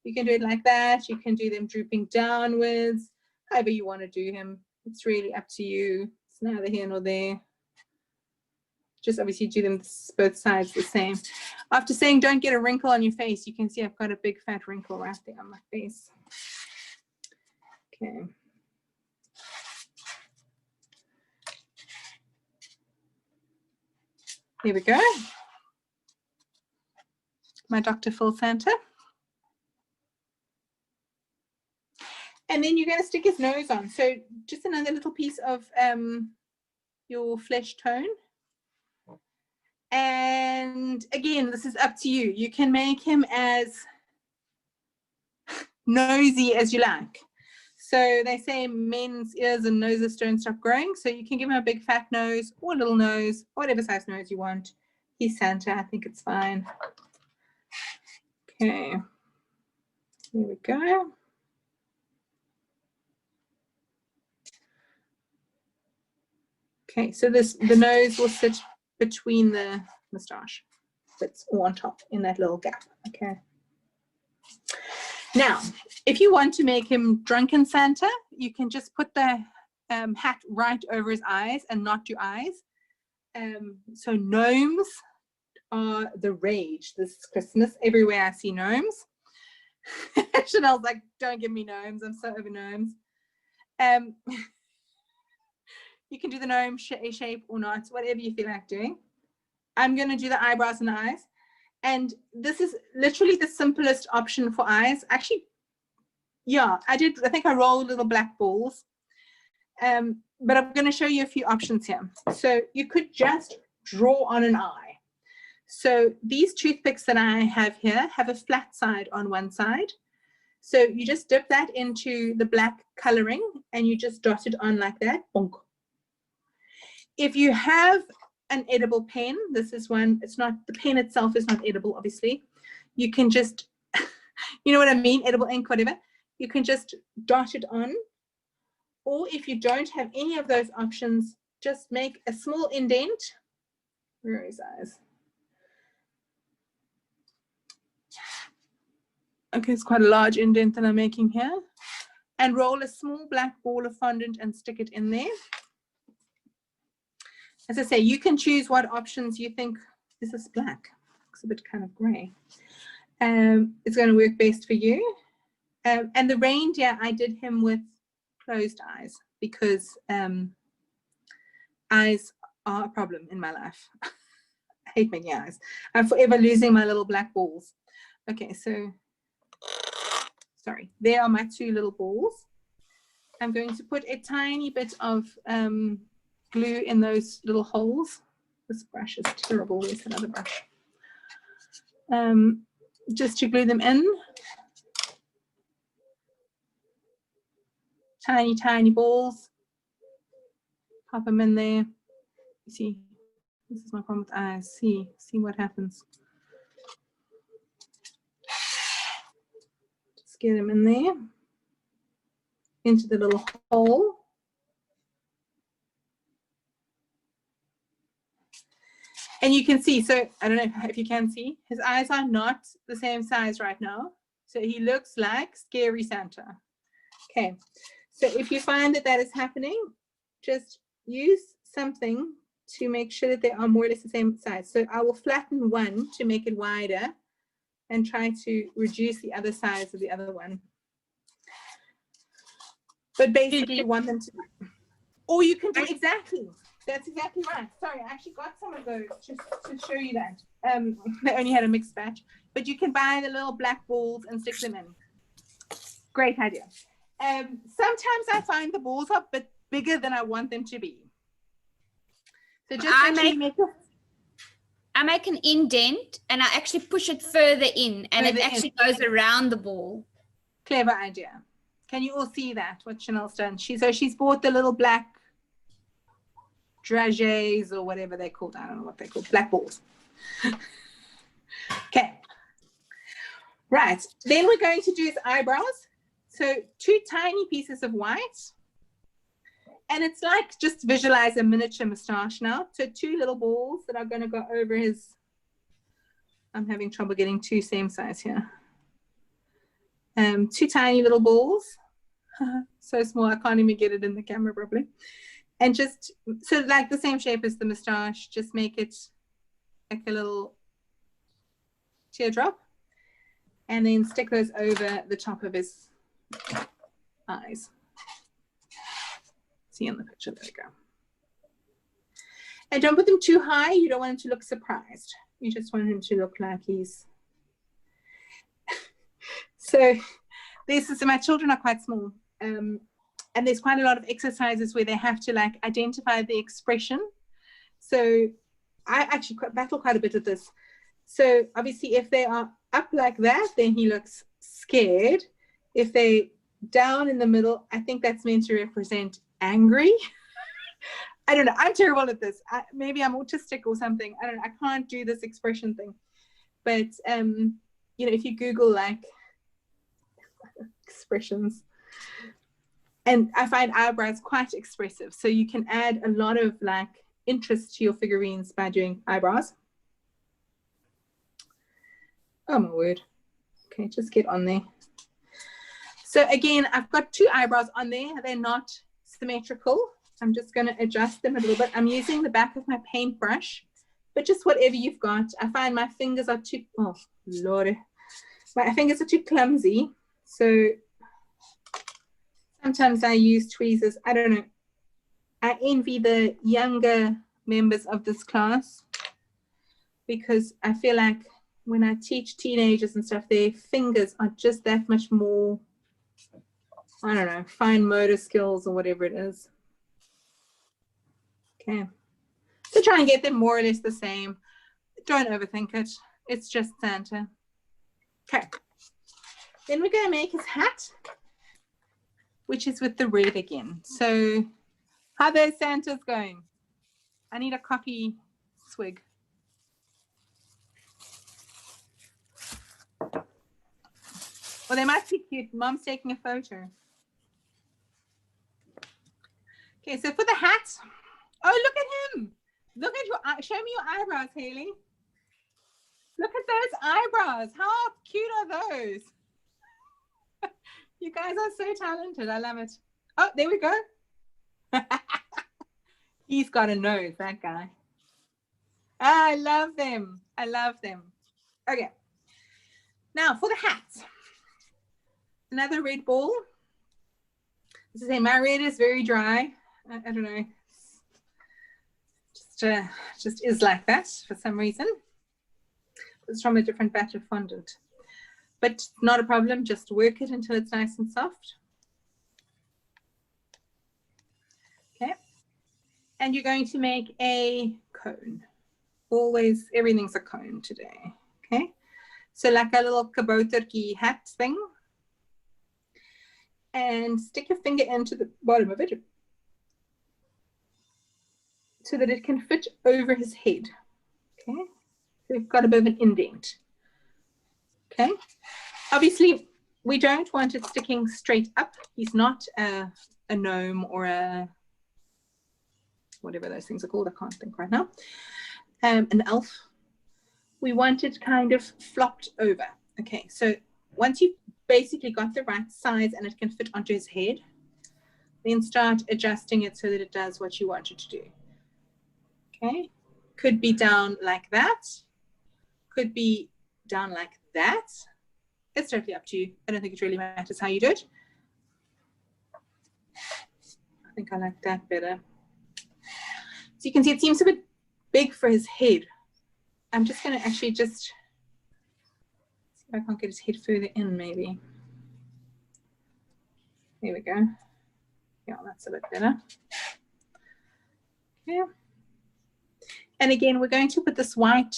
Speaker 1: You can do it like that. You can do them drooping downwards, however you want to do him. It's really up to you. It's neither here nor there. Just obviously do them both sides the same. After saying don't get a wrinkle on your face, you can see I've got a big fat wrinkle right there on my face. Okay. Here we go. My Dr. Phil Santa. And then you're going to stick his nose on. So just another little piece of your flesh tone. And again, this is up to you. You can make him as nosy as you like. So they say men's ears and noses don't stop growing. So you can give him a big fat nose or a little nose, whatever size nose you want. He's Santa. I think it's fine. Okay. Here we go. Okay, so the nose will sit between the moustache. That's all on top in that little gap. Okay. Now, if you want to make him Drunken Santa, you can just put the hat right over his eyes and not do eyes. So gnomes are the rage this Christmas. Everywhere I see gnomes. Chanel's like, don't give me gnomes. I'm so over gnomes. You can do the gnome shape or not, whatever you feel like doing. I'm going to do the eyebrows and the eyes. And this is literally the simplest option for eyes. Actually, yeah, I think I rolled little black balls. But I'm going to show you a few options here. So you could just draw on an eye. So these toothpicks that I have here have a flat side on one side. So you just dip that into the black coloring and you just dot it on like that. Bonk. If you have an edible pen, this is one, it's not, the pen itself is not edible, obviously. You can just, you know what I mean, edible ink, whatever. You can just dot it on. Or if you don't have any of those options, just make a small indent. Where are his eyes? Okay, it's quite a large indent that I'm making here. And roll a small black ball of fondant and stick it in there. As I say, you can choose what options you think. This is black. Looks a bit kind of gray. It's going to work best for you. And the reindeer, I did him with closed eyes because eyes are a problem in my life. I hate making eyes. I'm forever losing my little black balls. Okay, so sorry. There are my two little balls. I'm going to put a tiny bit of glue in those little holes. This brush is terrible. Where's another brush? Just to glue them in. Tiny, tiny balls. Pop them in there. You see, this is my problem with eyes. See what happens. Just get them in there. Into the little hole. And you can see, so I don't know if you can see, his eyes are not the same size right now. So he looks like Scary Santa. Okay, so if you find that that is happening, just use something to make sure that they are more or less the same size. So I will flatten one to make it wider and try to reduce the other size of the other one. But basically you want them to, or you can do exactly, that's exactly right. Sorry, I actually got some of those just to show you that. They only had a mixed batch, but you can buy the little black balls and stick them in. Great idea. Sometimes I find the balls are a bit bigger than I want them to be. So just I
Speaker 3: make an indent and I actually push it further in and it actually goes around the ball.
Speaker 1: Clever idea. Can you all see that, what Chanel's done? She's bought the little black dragées or whatever they're called. I don't know what they're called. Black balls. Okay. Right. Then we're going to do his eyebrows. So 2 tiny pieces of white. And it's like, just visualize a miniature moustache now. So 2 little balls that are going to go over his, I'm having trouble getting 2 same size here. 2 tiny little balls. So small, I can't even get it in the camera properly. And just, so like the same shape as the moustache, just make it like a little teardrop. And then stick those over the top of his eyes. See in the picture, there we go. And don't put them too high. You don't want him to look surprised. You just want him to look like he's. So my children are quite small. And there's quite a lot of exercises where they have to like identify the expression. So I actually battle quite a bit with this. So obviously if they are up like that, then he looks scared. If they down in the middle, I think that's meant to represent angry. I don't know. I'm terrible at this. Maybe I'm autistic or something. I don't know. I can't do this expression thing. But, you know, if you Google like expressions, and I find eyebrows quite expressive. So you can add a lot of like interest to your figurines by doing eyebrows. Oh my word. Okay, just get on there. So again, I've got 2 eyebrows on there. They're not symmetrical. I'm just going to adjust them a little bit. I'm using the back of my paintbrush, but just whatever you've got. I find my fingers are too, oh Lord, my fingers are too clumsy. So sometimes I use tweezers. I don't know. I envy the younger members of this class because I feel like when I teach teenagers and stuff, their fingers are just that much more, I don't know, fine motor skills or whatever it is. Okay. So try and get them more or less the same. Don't overthink it. It's just Santa. Okay. Then we're going to make his hat, which is with the red again. So how those Santas going? I need a coffee swig. Well, they might be cute. Mom's taking a photo. Okay, so for the hat, oh, look at him. Look at your, show me your eyebrows, Haley. Look at those eyebrows. How cute are those? You guys are so talented. I love it. Oh, there we go. He's got a nose, that guy. I love them. I love them. Okay. Now for the hat. Another red ball. This is my red is very dry. I don't know. Just is like that for some reason. It's from a different batch of fondant. But not a problem. Just work it until it's nice and soft. Okay. And you're going to make a cone. Always, everything's a cone today. Okay. So like a little kabouterkie hat thing. And stick your finger into the bottom of it so that it can fit over his head. Okay, so we've got a bit of an indent. Okay, obviously we don't want it sticking straight up. He's not a gnome or a whatever those things are called. I can't think right now. An elf. We want it kind of flopped over. Okay, so once you've basically got the right size and it can fit onto his head, then start adjusting it so that it does what you want it to do. Okay, could be down like that, could be down like that. It's totally up to you. I don't think it really matters how you do it. I think I like that better. So you can see it seems a bit big for his head. I'm just going to actually just see if I can't get his head further in, maybe. There we go. Yeah, that's a bit better. Yeah. And again, we're going to put this white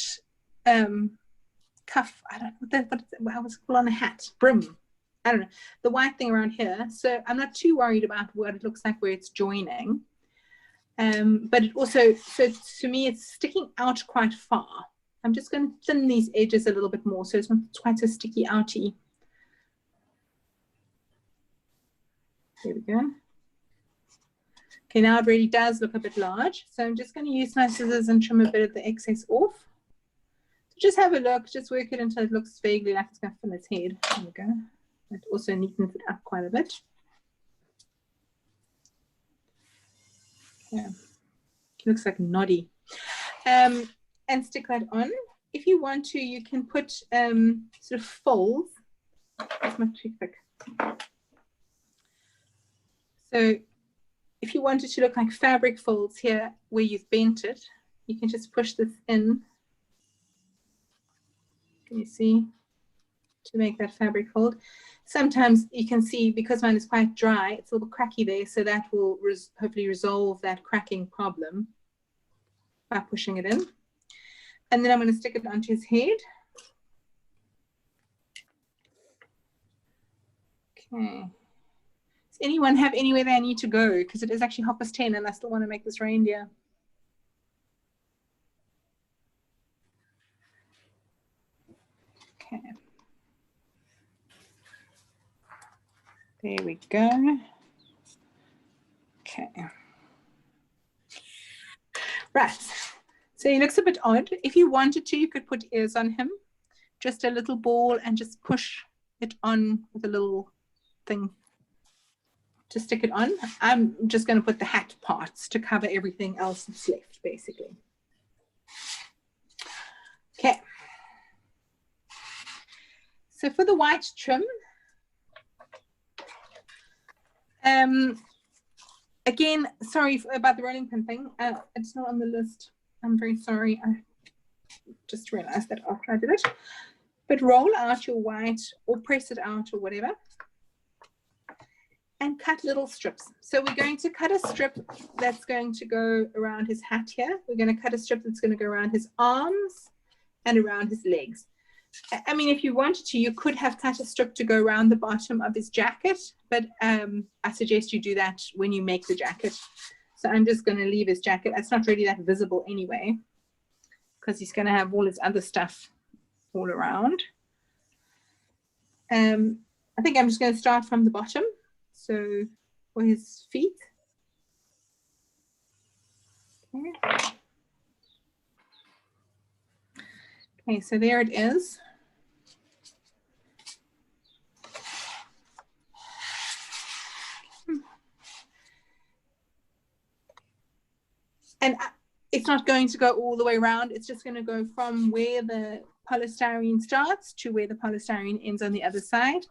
Speaker 1: cuff, I don't know what was it called on a hat, brim. I don't know, the white thing around here. So I'm not too worried about what it looks like where it's joining. But it also, so to me, it's sticking out quite far. I'm just going to thin these edges a little bit more so it's not quite so sticky outy. There we go. Okay, now it really does look a bit large. So I'm just going to use my scissors and trim a bit of the excess off. So just have a look, just work it until it looks vaguely like it's going to fill its head. There we go. It also neatens it up quite a bit. Yeah. It looks like noddy. And stick that on. If you want to, you can put sort of folds. That's my toothpick. So if you want it to look like fabric folds here where you've bent it, you can just push this in. Can you see? To make that fabric fold. Sometimes you can see, because mine is quite dry, it's a little cracky there, so that will hopefully resolve that cracking problem by pushing it in. And then I'm going to stick it onto his head. Okay. Does anyone have anywhere they need to go? Because it is actually 10:30 and I still want to make this reindeer. Okay. There we go. Okay. Right. So he looks a bit odd. If you wanted to, you could put ears on him. Just a little ball and just push it on with a little thing to stick it on. I'm just going to put the hat parts to cover everything else that's left, basically. Okay. So for the white trim, again, sorry about the rolling pin thing. It's not on the list. I'm very sorry. I just realized that after I did it. But roll out your white or press it out or whatever. And cut little strips. So we're going to cut a strip that's going to go around his hat here. We're going to cut a strip that's going to go around his arms and around his legs. I mean, if you wanted to, you could have cut a strip to go around the bottom of his jacket, but I suggest you do that when you make the jacket. So I'm just going to leave his jacket. It's not really that visible anyway, because he's going to have all his other stuff all around. I think I'm just going to start from the bottom. So for his feet. Okay. Okay, so there it is. And it's not going to go all the way around. It's just going to go from where the polystyrene starts to where the polystyrene ends on the other side.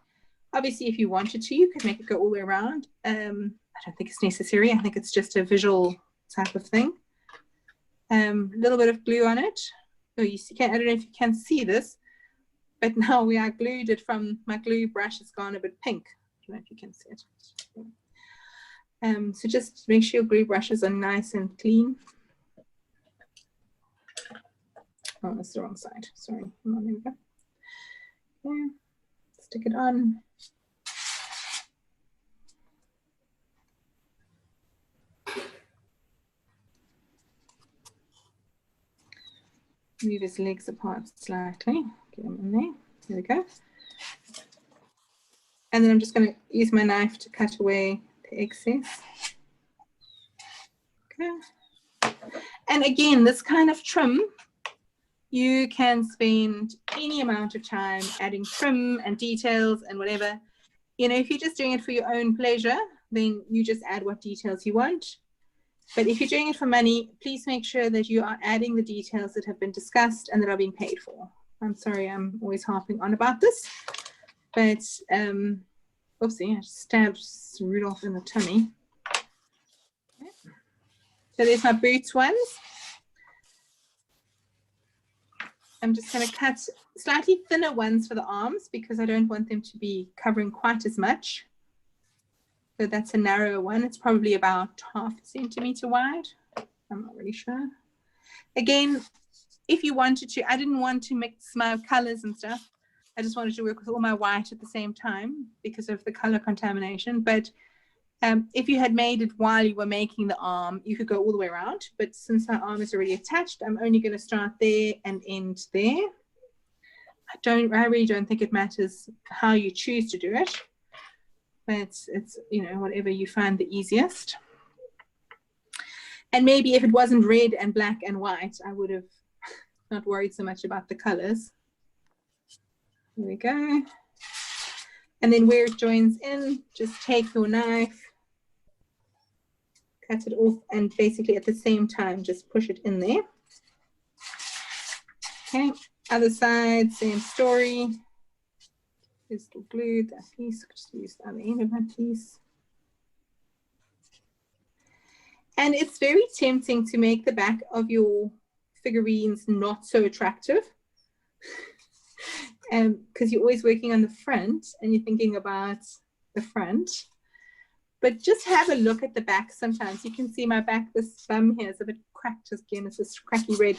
Speaker 1: Obviously, if you wanted to, you could make it go all the way around. I don't think it's necessary. I think it's just a visual type of thing. A little bit of glue on it. Oh, you see, I don't know if you can see this, but now we are glued it from my glue brush. It's gone a bit pink. I don't know if you can see it. So just make sure your glue brushes are nice and clean. Oh, that's the wrong side. Sorry. There we go. Okay. Stick it on. Move his legs apart slightly. Get them in there. There we go. And then I'm just going to use my knife to cut away the excess. Okay. And again, this kind of trim You can spend any amount of time adding trim and details and whatever. You know, if you're just doing it for your own pleasure, then you just add what details you want. But if you're doing it for money, please make sure that you are adding the details that have been discussed and that are being paid for. I'm sorry, I'm always harping on about this, but oopsie, I just stabbed Rudolph in the tummy. Okay. So there's my boots ones. I'm just going to cut slightly thinner ones for the arms because I don't want them to be covering quite as much. So that's a narrower one. It's probably about 1/2 centimeter wide. I'm not really sure. Again, if you wanted to, I didn't want to mix my colors and stuff. I just wanted to work with all my white at the same time because of the color contamination. But if you had made it while you were making the arm, you could go all the way around. But since my arm is already attached, I'm only going to start there and end there. I really don't think it matters how you choose to do it. But it's, you know, whatever you find the easiest. And maybe if it wasn't red and black and white, I would have not worried so much about the colors. There we go. And then where it joins in, just take your knife, cut it off, and basically at the same time, just push it in there. Okay, other side, same story. Here's the glue, that piece, just use the other end of that piece. And it's very tempting to make the back of your figurines not so attractive. Because you're always working on the front and you're thinking about the front. But just have a look at the back sometimes. You can see my back, this bum here is a bit cracked again. It's this cracky red.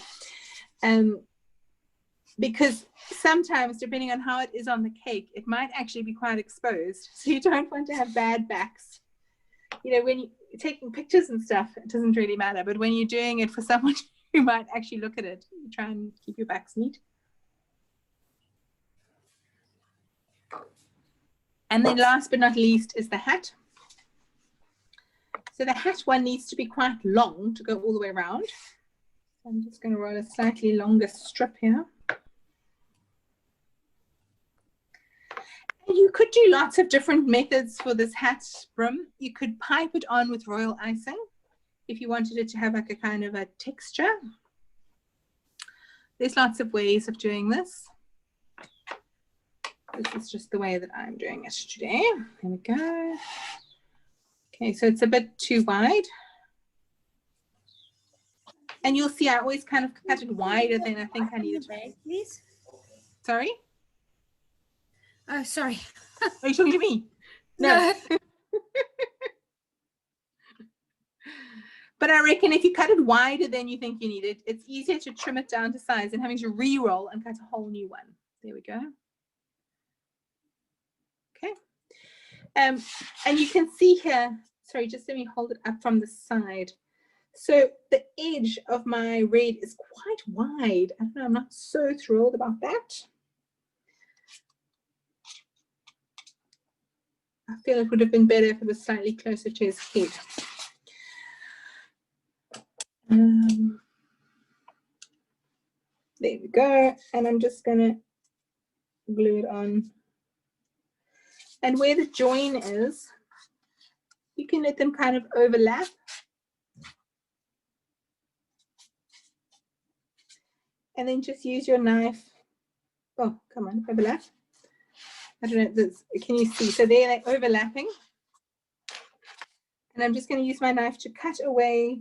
Speaker 1: Because sometimes, depending on how it is on the cake, it might actually be quite exposed. So you don't want to have bad backs. You know, when you're taking pictures and stuff, it doesn't really matter. But when you're doing it for someone who might actually look at it, you try and keep your backs neat. And then last but not least is the hat. So the hat one needs to be quite long to go all the way around. So I'm just going to roll a slightly longer strip here. And you could do lots of different methods for this hat brim. You could pipe it on with royal icing if you wanted it to have like a kind of a texture. There's lots of ways of doing this. This is just the way that I'm doing it today. There we go. Okay, so it's a bit too wide. And you'll see I always kind of cut it wider than I think I need it to be.
Speaker 3: Please.
Speaker 1: Sorry?
Speaker 3: Oh, sorry.
Speaker 1: Are you talking to me? No. But I reckon if you cut it wider than you think you need it, it's easier to trim it down to size than having to re-roll and cut a whole new one. There we go. Okay. And you can see here, sorry, just let me hold it up from the side. So the edge of my red is quite wide. I don't know, I'm not so thrilled about that. I feel it would have been better if it was slightly closer to his head. There we go. And I'm just going to glue it on. And where the join is, you can let them kind of overlap. And then just use your knife. Oh, come on, overlap. I don't know, can you see? So they're like overlapping. And I'm just going to use my knife to cut away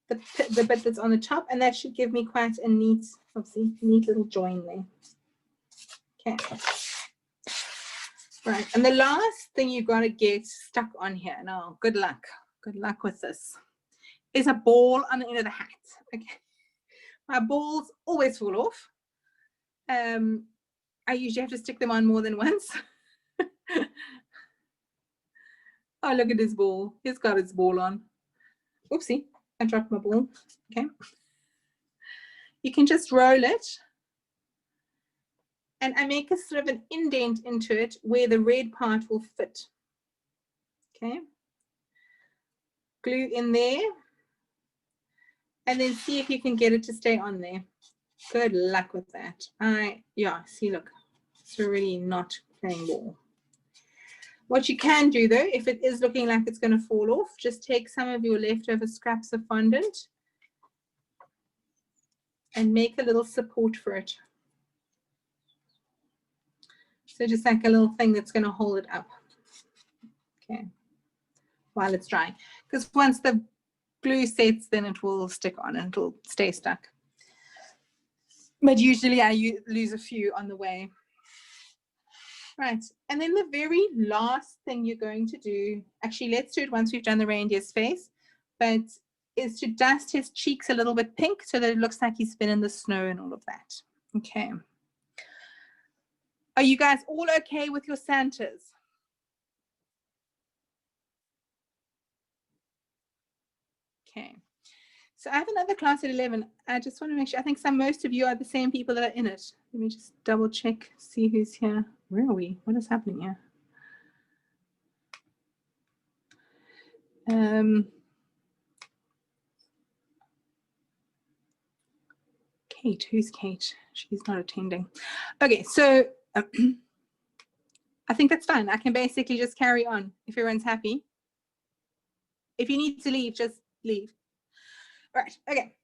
Speaker 1: the bit that's on the top. And that should give me quite a neat, obviously, neat little join there. Okay. Right, and the last thing you've got to get stuck on here, now good luck with this, is a ball on the end of the hat. Okay, my balls always fall off. I usually have to stick them on more than once. Oh, look at his ball. He's got his ball on. Oopsie, I dropped my ball. Okay, you can just roll it. And I make a sort of an indent into it where the red part will fit. Okay. Glue in there. And then see if you can get it to stay on there. Good luck with that. Yeah, see, look, it's already not playing ball. What you can do though, if it is looking like it's going to fall off, just take some of your leftover scraps of fondant and make a little support for it. So just like a little thing that's going to hold it up. Okay, while it's drying. Because once the glue sets, then it will stick on and it'll stay stuck. But usually I lose a few on the way. Right, and then the very last thing you're going to do, actually let's do it once we've done the reindeer's face, but is to dust his cheeks a little bit pink so that it looks like he's been in the snow and all of that. Okay. Are you guys all okay with your Santas? Okay. So I have another class at 11. I just want to make sure, I think most of you are the same people that are in it. Let me just double check, see who's here. Where are we? What is happening here? Kate, who's Kate? She's not attending. Okay, so I think that's fine. I can basically just carry on if everyone's happy. If you need to leave, just leave. All right, okay.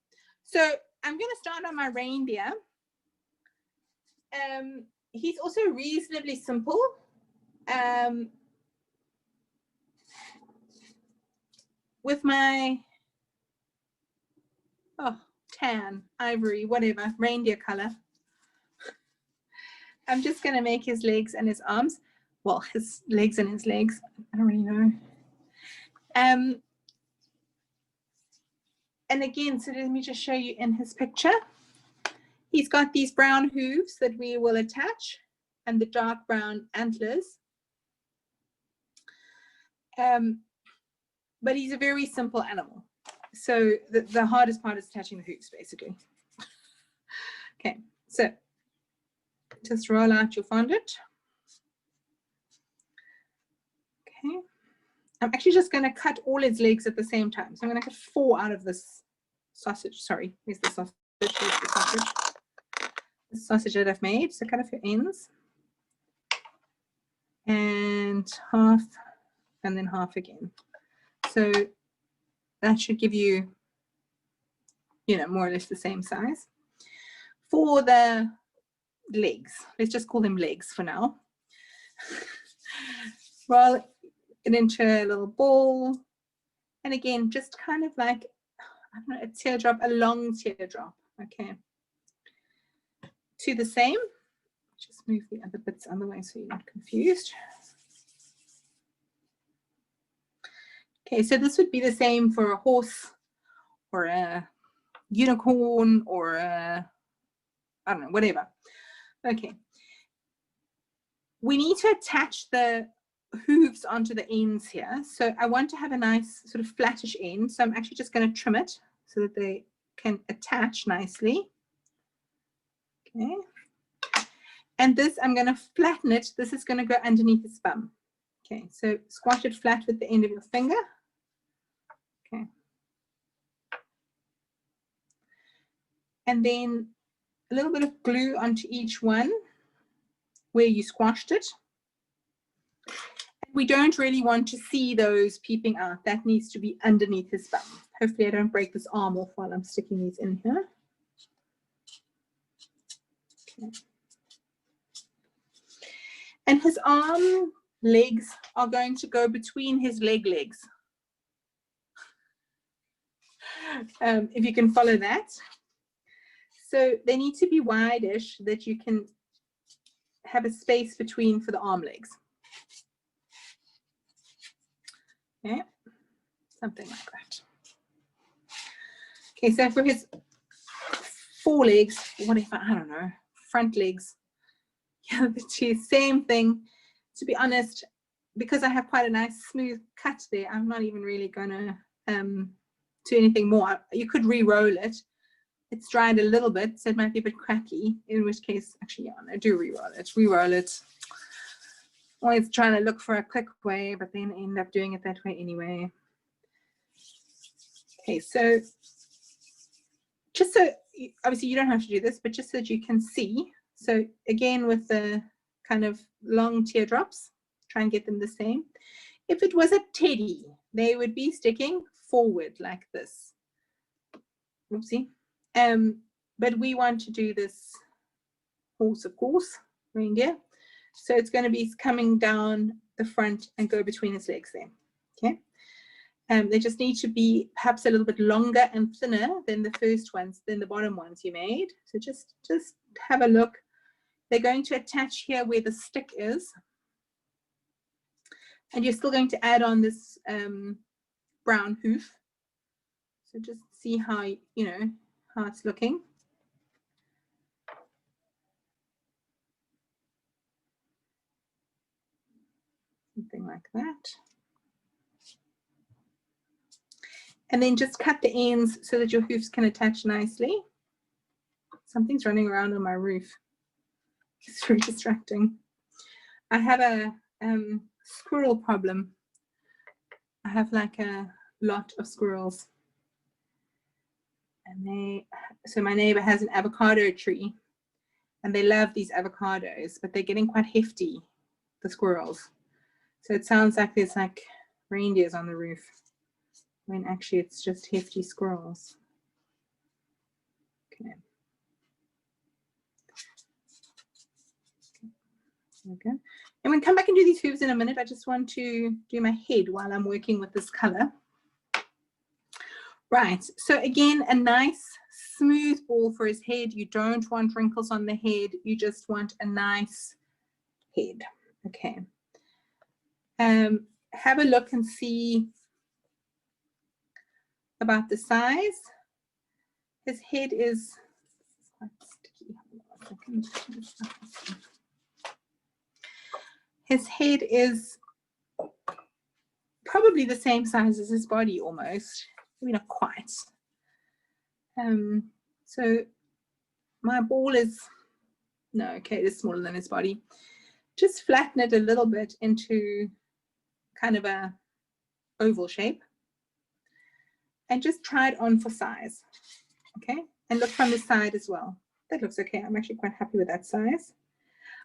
Speaker 1: So I'm going to start on my reindeer. He's also reasonably simple. With my tan, ivory, whatever, reindeer color, I'm just going to make his legs and his arms. Well, his legs and his legs. I don't really know. And again, so let me just show you in his picture. He's got these brown hooves that we will attach and the dark brown antlers. But he's a very simple animal. So the hardest part is attaching the hooves, basically. Okay, so just roll out your fondant. Okay. I'm actually just going to cut all his legs at the same time. So I'm going to cut 4 out of this sausage. Sorry, where's the sausage? Here's the sausage. The sausage that I've made. So cut off your ends. And half, and then half again. So that should give you, more or less the same size. For the legs, let's just call them legs for now. Roll it into a little ball. And again, just kind of like, I don't know, a teardrop, a long teardrop. Okay. To the same. Just move the other bits on the way so you're not confused. Okay, so this would be the same for a horse or a unicorn or a, I don't know, whatever. Okay. We need to attach the hooves onto the ends here. So I want to have a nice sort of flattish end. So I'm actually just going to trim it so that they can attach nicely. Okay. And this, I'm going to flatten it. This is going to go underneath his bum. Okay, so squash it flat with the end of your finger. Okay. And then a little bit of glue onto each one where you squashed it. We don't really want to see those peeping out. That needs to be underneath his bum. Hopefully I don't break this arm off while I'm sticking these in here. Okay. And his arm legs are going to go between his legs. If you can follow that. So they need to be wide-ish that you can have a space between for the arm legs. Okay, something like that. Okay, so for his forelegs, whatever, I don't know, front legs, yeah, the same thing. To be honest, because I have quite a nice smooth cut there, I'm not even really gonna do anything more. You could re-roll it. It's dried a little bit, so it might be a bit cracky, in which case, actually, yeah, I do re-roll it. Re-roll it. Always trying to look for a quick way, but then end up doing it that way anyway. Okay, so just so, obviously you don't have to do this, but just so that you can see. So again, with the kind of long teardrops, try and get them the same. If it was a teddy, they would be sticking forward like this. Oopsie. But we want to do this horse, of course, reindeer. So it's going to be coming down the front and go between his legs there. Okay. They just need to be perhaps a little bit longer and thinner than the first ones, than the bottom ones you made. So just have a look. They're going to attach here where the stick is. And you're still going to add on this brown hoof. So just see how, you know, how it's looking. Something like that. And then just cut the ends so that your hoofs can attach nicely. Something's running around on my roof. It's very distracting. I have a squirrel problem. I have like a lot of squirrels. And so my neighbor has an avocado tree and they love these avocados, but they're getting quite hefty, the squirrels. So it sounds like there's like reindeers on the roof, when actually it's just hefty squirrels. Okay. Okay. And we'll come back and do these hooves in a minute. I just want to do my head while I'm working with this color. Right, so again, a nice smooth ball for his head. You don't want wrinkles on the head. You just want a nice head. Okay. Have a look and see about the size. His head is quite sticky. Hold on a second. His head is probably the same size as his body almost. Maybe not quite. So my ball is, no, okay, it is smaller than his body. Just flatten it a little bit into kind of a oval shape. And just try it on for size. Okay, and look from the side as well. That looks okay. I'm actually quite happy with that size.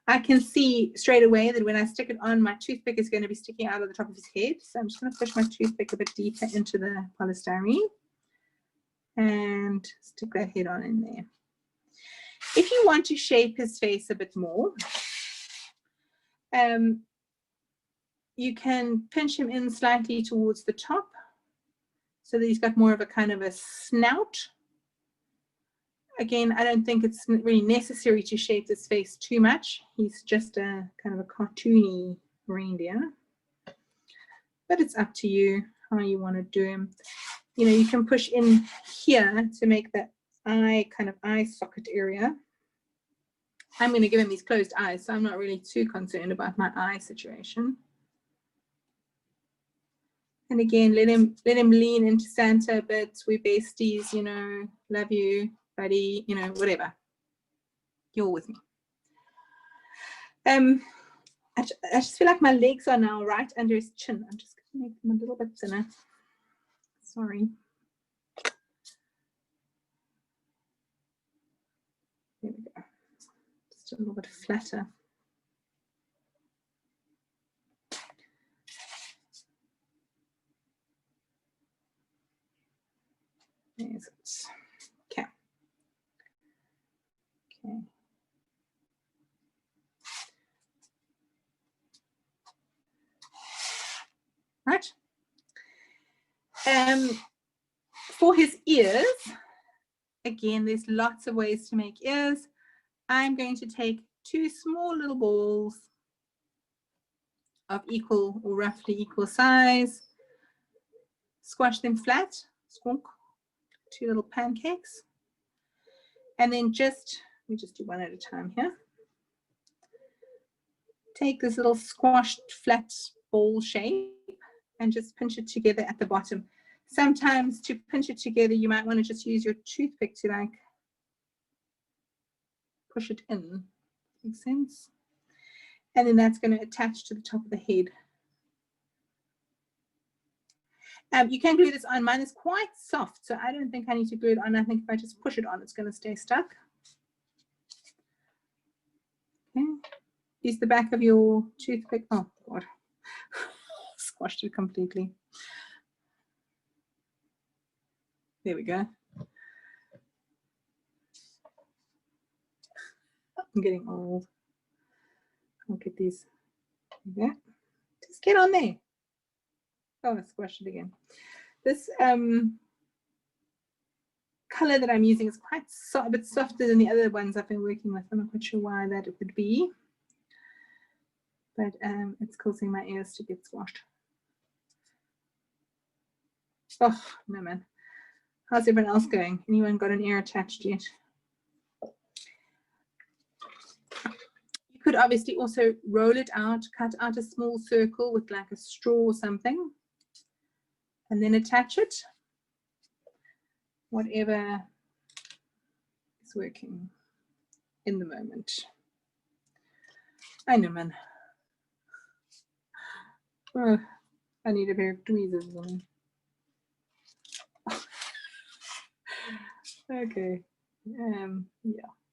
Speaker 1: I can see straight away that when I stick it on, my toothpick is going to be sticking out of the top of his head. So I'm just going to push my toothpick a bit deeper into the polystyrene and stick that head on in there. If you want to shape his face a bit more, you can pinch him in slightly towards the top so that he's got more of a kind of a snout. Again, I don't think it's really necessary to shape this face too much. He's just a kind of a cartoony reindeer. But it's up to you how you want to do him. You know, you can push in here to make that eye kind of eye socket area. I'm going to give him these closed eyes, so I'm not really too concerned about my eye situation. And again, let him lean into Santa a bit. We're besties, you know, love you, buddy, you know, whatever. You're with me. I just feel like my legs are now right under his chin. I'm just going to make them a little bit thinner. Sorry. There we go. Just a little bit flatter. There's it. Okay. Okay. Right. For his ears, again, there's lots of ways to make ears. I'm going to take two small little balls of equal or roughly equal size, squash them flat, squonk, two little pancakes, and then let me just do one at a time here. Take this little squashed flat ball shape and just pinch it together at the bottom. Sometimes to pinch it together, you might want to just use your toothpick to like push it in. Makes sense? And then that's going to attach to the top of the head. You can glue this on. Mine is quite soft, so I don't think I need to glue it on. I think if I just push it on, it's going to stay stuck. Okay. Use the back of your toothpick. Oh, God. Squashed it completely. There we go. I'm getting old. Look at these. Yeah. Just get on there. Oh, I squashed it again. This color that I'm using is quite a bit softer than the other ones I've been working with. I'm not quite sure why that it would be, but it's causing my ears to get squashed. Oh, no, man. How's everyone else going? Anyone got an ear attached yet? You could obviously also roll it out, cut out a small circle with like a straw or something, and then attach it. Whatever is working in the moment. I know, man. Oh, I need a pair of tweezers. Okay. Yeah,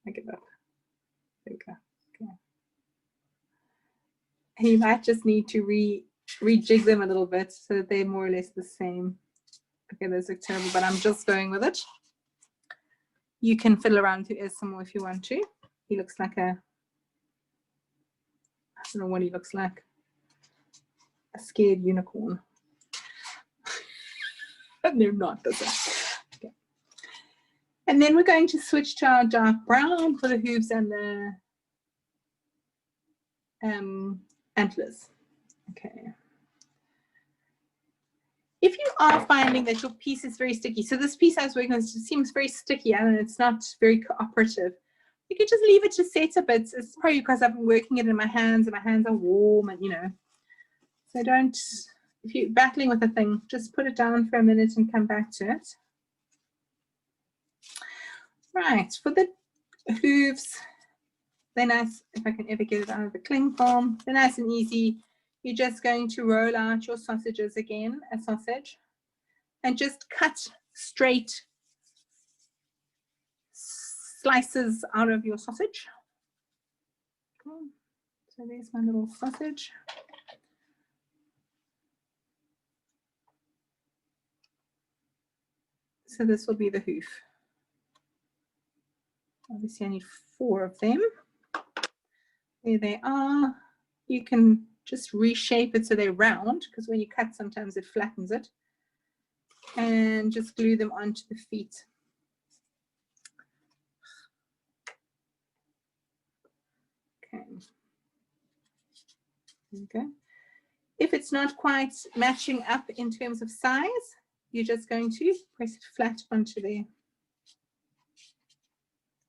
Speaker 1: I give up. There we go. Okay. You might just need to rejig them a little bit so that they're more or less the same. Okay, those look terrible, but I'm just going with it. You can fiddle around with your ears some more if you want to. He looks like I don't know what he looks like. A scared unicorn. And they're not, does it? Okay. And then we're going to switch to our dark brown for the hooves and the antlers. Okay. If you are finding that your piece is very sticky, so this piece I was working on seems very sticky and it's not very cooperative, you could just leave it to set a bit. It's probably because I've been working it in my hands and my hands are warm and, you know. So don't, if you're battling with a thing, just put it down for a minute and come back to it. Right, for the hooves, they're nice, if I can ever get it out of the cling film, they're nice and easy. You're just going to roll out your sausages again, a sausage, and just cut straight slices out of your sausage. Okay. So there's my little sausage. So this will be the hoof. Obviously I need 4 of them. There they are. You can just reshape it so they're round, because when you cut sometimes it flattens it. And just glue them onto the feet. Okay. There we go. If it's not quite matching up in terms of size, you're just going to press it flat onto there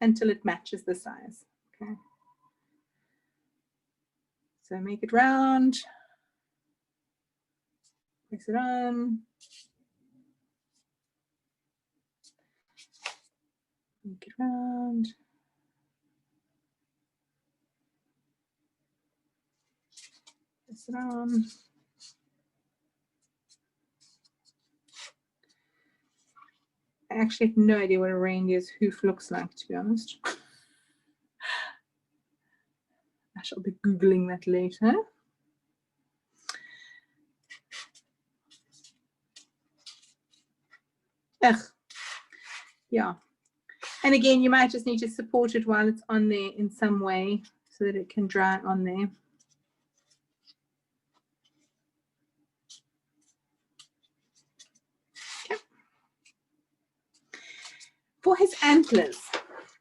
Speaker 1: until it matches the size. Okay. So make it round, press it on, make it round. Press it on. I actually have no idea what a reindeer's hoof looks like, to be honest. I shall be Googling that later. Ugh. Yeah. And again, you might just need to support it while it's on there in some way so that it can dry on there. Okay. For his antlers,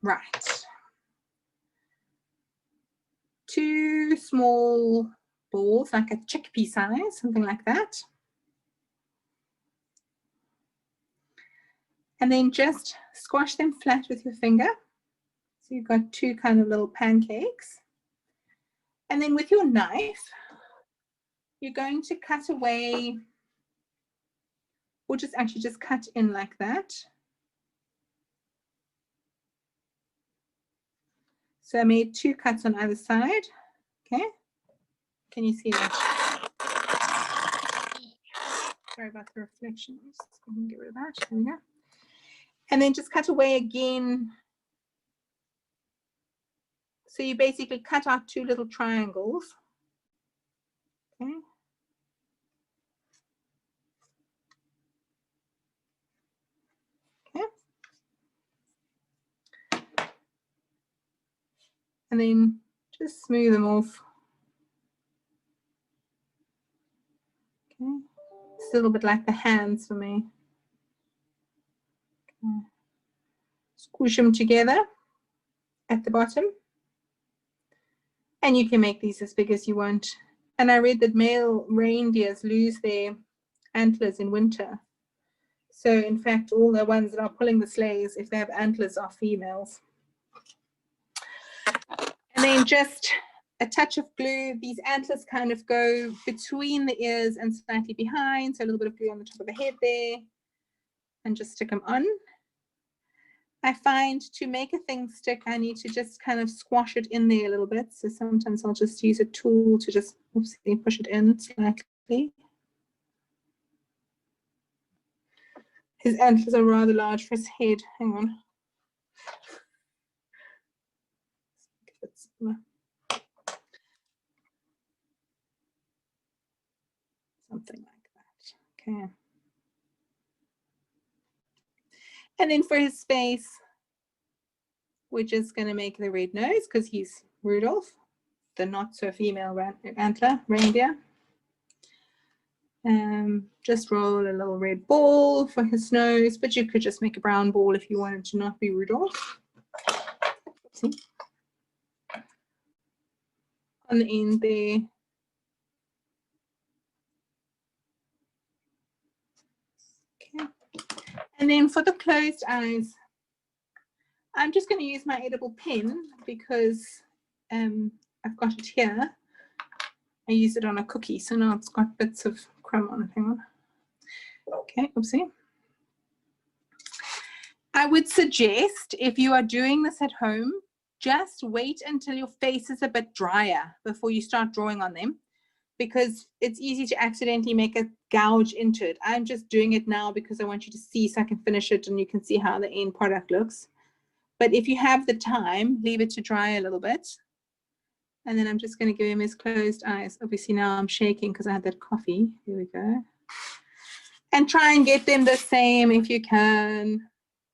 Speaker 1: right. 2 small balls, like a chickpea size, something like that. And then just squash them flat with your finger. So you've got 2 kind of little pancakes. And then with your knife, you're going to cut away, or just actually just cut in like that. So I made 2 cuts on either side. Okay. Can you see that? Sorry about the reflection. Just get rid of that. There we go. And then just cut away again. So you basically cut out 2 little triangles. Okay. Okay. And then just smooth them off. Okay. It's a little bit like the hands for me. Okay. Squish them together at the bottom. And you can make these as big as you want. And I read that male reindeers lose their antlers in winter. So in fact, all the ones that are pulling the sleighs, if they have antlers, are females. And then just a touch of glue. These antlers kind of go between the ears and slightly behind. So a little bit of glue on the top of the head there. And just stick them on. I find to make a thing stick, I need to just kind of squash it in there a little bit. So sometimes I'll just use a tool to just push it in slightly. His antlers are rather large for his head. Hang on. Something like that. Okay. And then for his face, we're just going to make the red nose because he's Rudolph, the not so female antler reindeer. Just roll a little red ball for his nose, but you could just make a brown ball if you wanted to not be Rudolph. See? On the end there. Okay. And then for the closed eyes, I'm just going to use my edible pen because I've got it here. I use it on a cookie, so now it's got bits of crumb on it. Hang on. Okay, oopsie. I would suggest if you are doing this at home, just wait until your face is a bit drier before you start drawing on them, because it's easy to accidentally make a gouge into it. I'm just doing it now because I want you to see so I can finish it and you can see how the end product looks. But if you have the time, leave it to dry a little bit. And then I'm just going to give him his closed eyes. Obviously now I'm shaking because I had that coffee. Here we go. And try and get them the same if you can.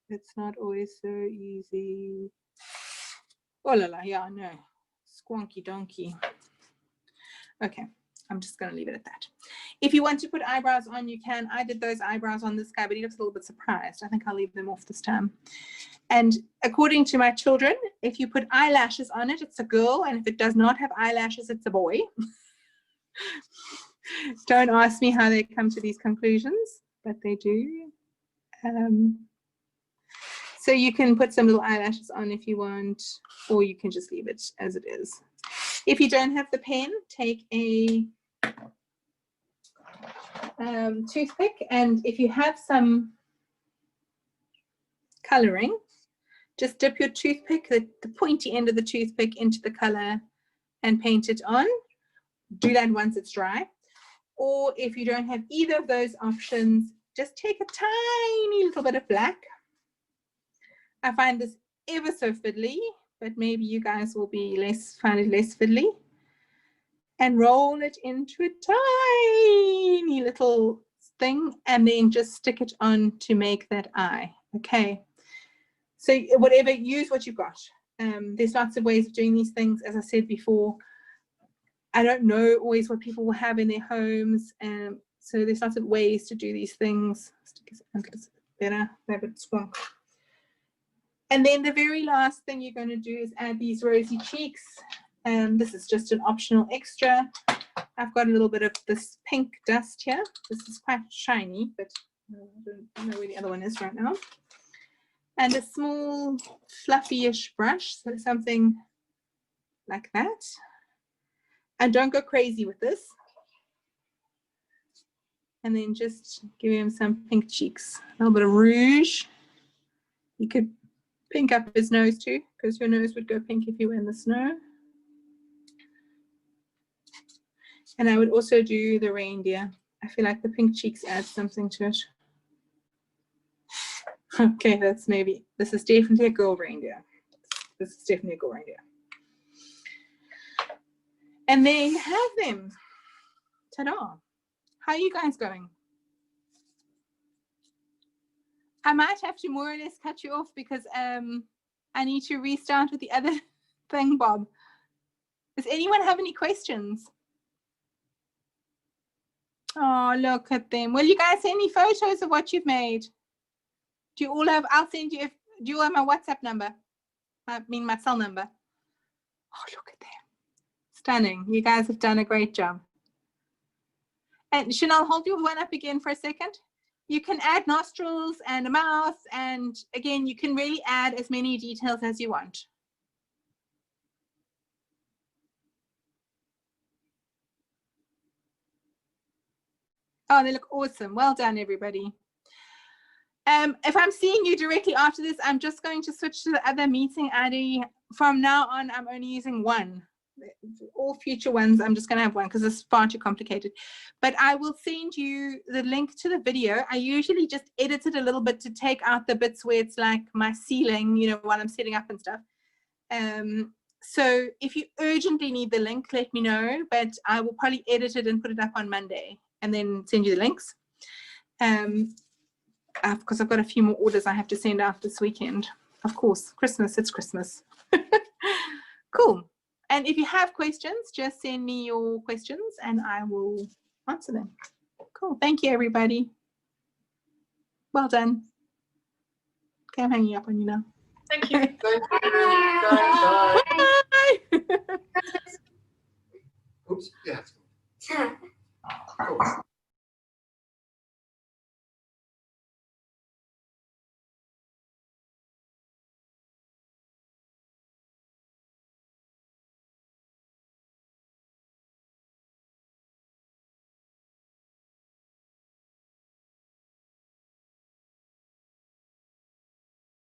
Speaker 1: It's not always so easy. Oh la la, yeah, no. Squonky donkey. Okay, I'm just going to leave it at that. If you want to put eyebrows on, you can. I did those eyebrows on this guy, but he looks a little bit surprised. I think I'll leave them off this time. And according to my children, if you put eyelashes on it, it's a girl. And if it does not have eyelashes, it's a boy. Don't ask me how they come to these conclusions, but they do. So you can put some little eyelashes on if you want, or you can just leave it as it is. If you don't have the pen, take a toothpick, and if you have some coloring, just dip your toothpick, the pointy end of the toothpick, into the color and paint it on. Do that once it's dry. Or if you don't have either of those options, just take a tiny little bit of black. I find this ever so fiddly, but maybe you guys will be find it less fiddly. And roll it into a tiny little thing, and then just stick it on to make that eye. Okay. So whatever, use what you've got. There's lots of ways of doing these things. As I said before, I don't know always what people will have in their homes. So there's lots of ways to do these things. Stick his antlers better, they're a bit swunk. And then the very last thing you're going to do is add these rosy cheeks. This is just an optional extra. I've got a little bit of this pink dust here. This is quite shiny, but I don't know where the other one is right now. And a small fluffy-ish brush, so something like that. And don't go crazy with this. And then just give him some pink cheeks. A little bit of rouge. You could pink up his nose too, because your nose would go pink if you were in the snow. And I would also do the reindeer. I feel like the pink cheeks add something to it. Okay, this is definitely a girl reindeer. This is definitely a girl reindeer. And there you have them. Ta-da. How are you guys going? I might have to more or less cut you off because I need to restart with the other thing, Bob. Does anyone have any questions? Oh, look at them. Will you guys send me photos of what you've made? Do you all have, I'll send you, do you have my WhatsApp number? I mean, my cell number. Oh, look at them. Stunning. You guys have done a great job. And Chanel, hold your one up again for a second. You can add nostrils and a mouth. And again, you can really add as many details as you want. Oh, they look awesome. Well done, everybody. If I'm seeing you directly after this, I'm just going to switch to the other meeting ID. From now on, I'm only using one. All future ones, I'm just going to have one because it's far too complicated. But I will send you the link to the video. I usually just edit it a little bit to take out the bits where it's like my ceiling, you know, while I'm setting up and stuff. So if you urgently need the link, let me know. But I will probably edit it and put it up on Monday and then send you the links. Because I've got a few more orders I have to send out this weekend. Of course, Christmas, it's Christmas. Cool. And if you have questions, just send me your questions and I will answer them. Cool. Thank you, everybody. Well done. Okay, I'm hanging up on you now.
Speaker 4: Thank you. Thank you.
Speaker 1: Bye.
Speaker 4: Oops. Yeah.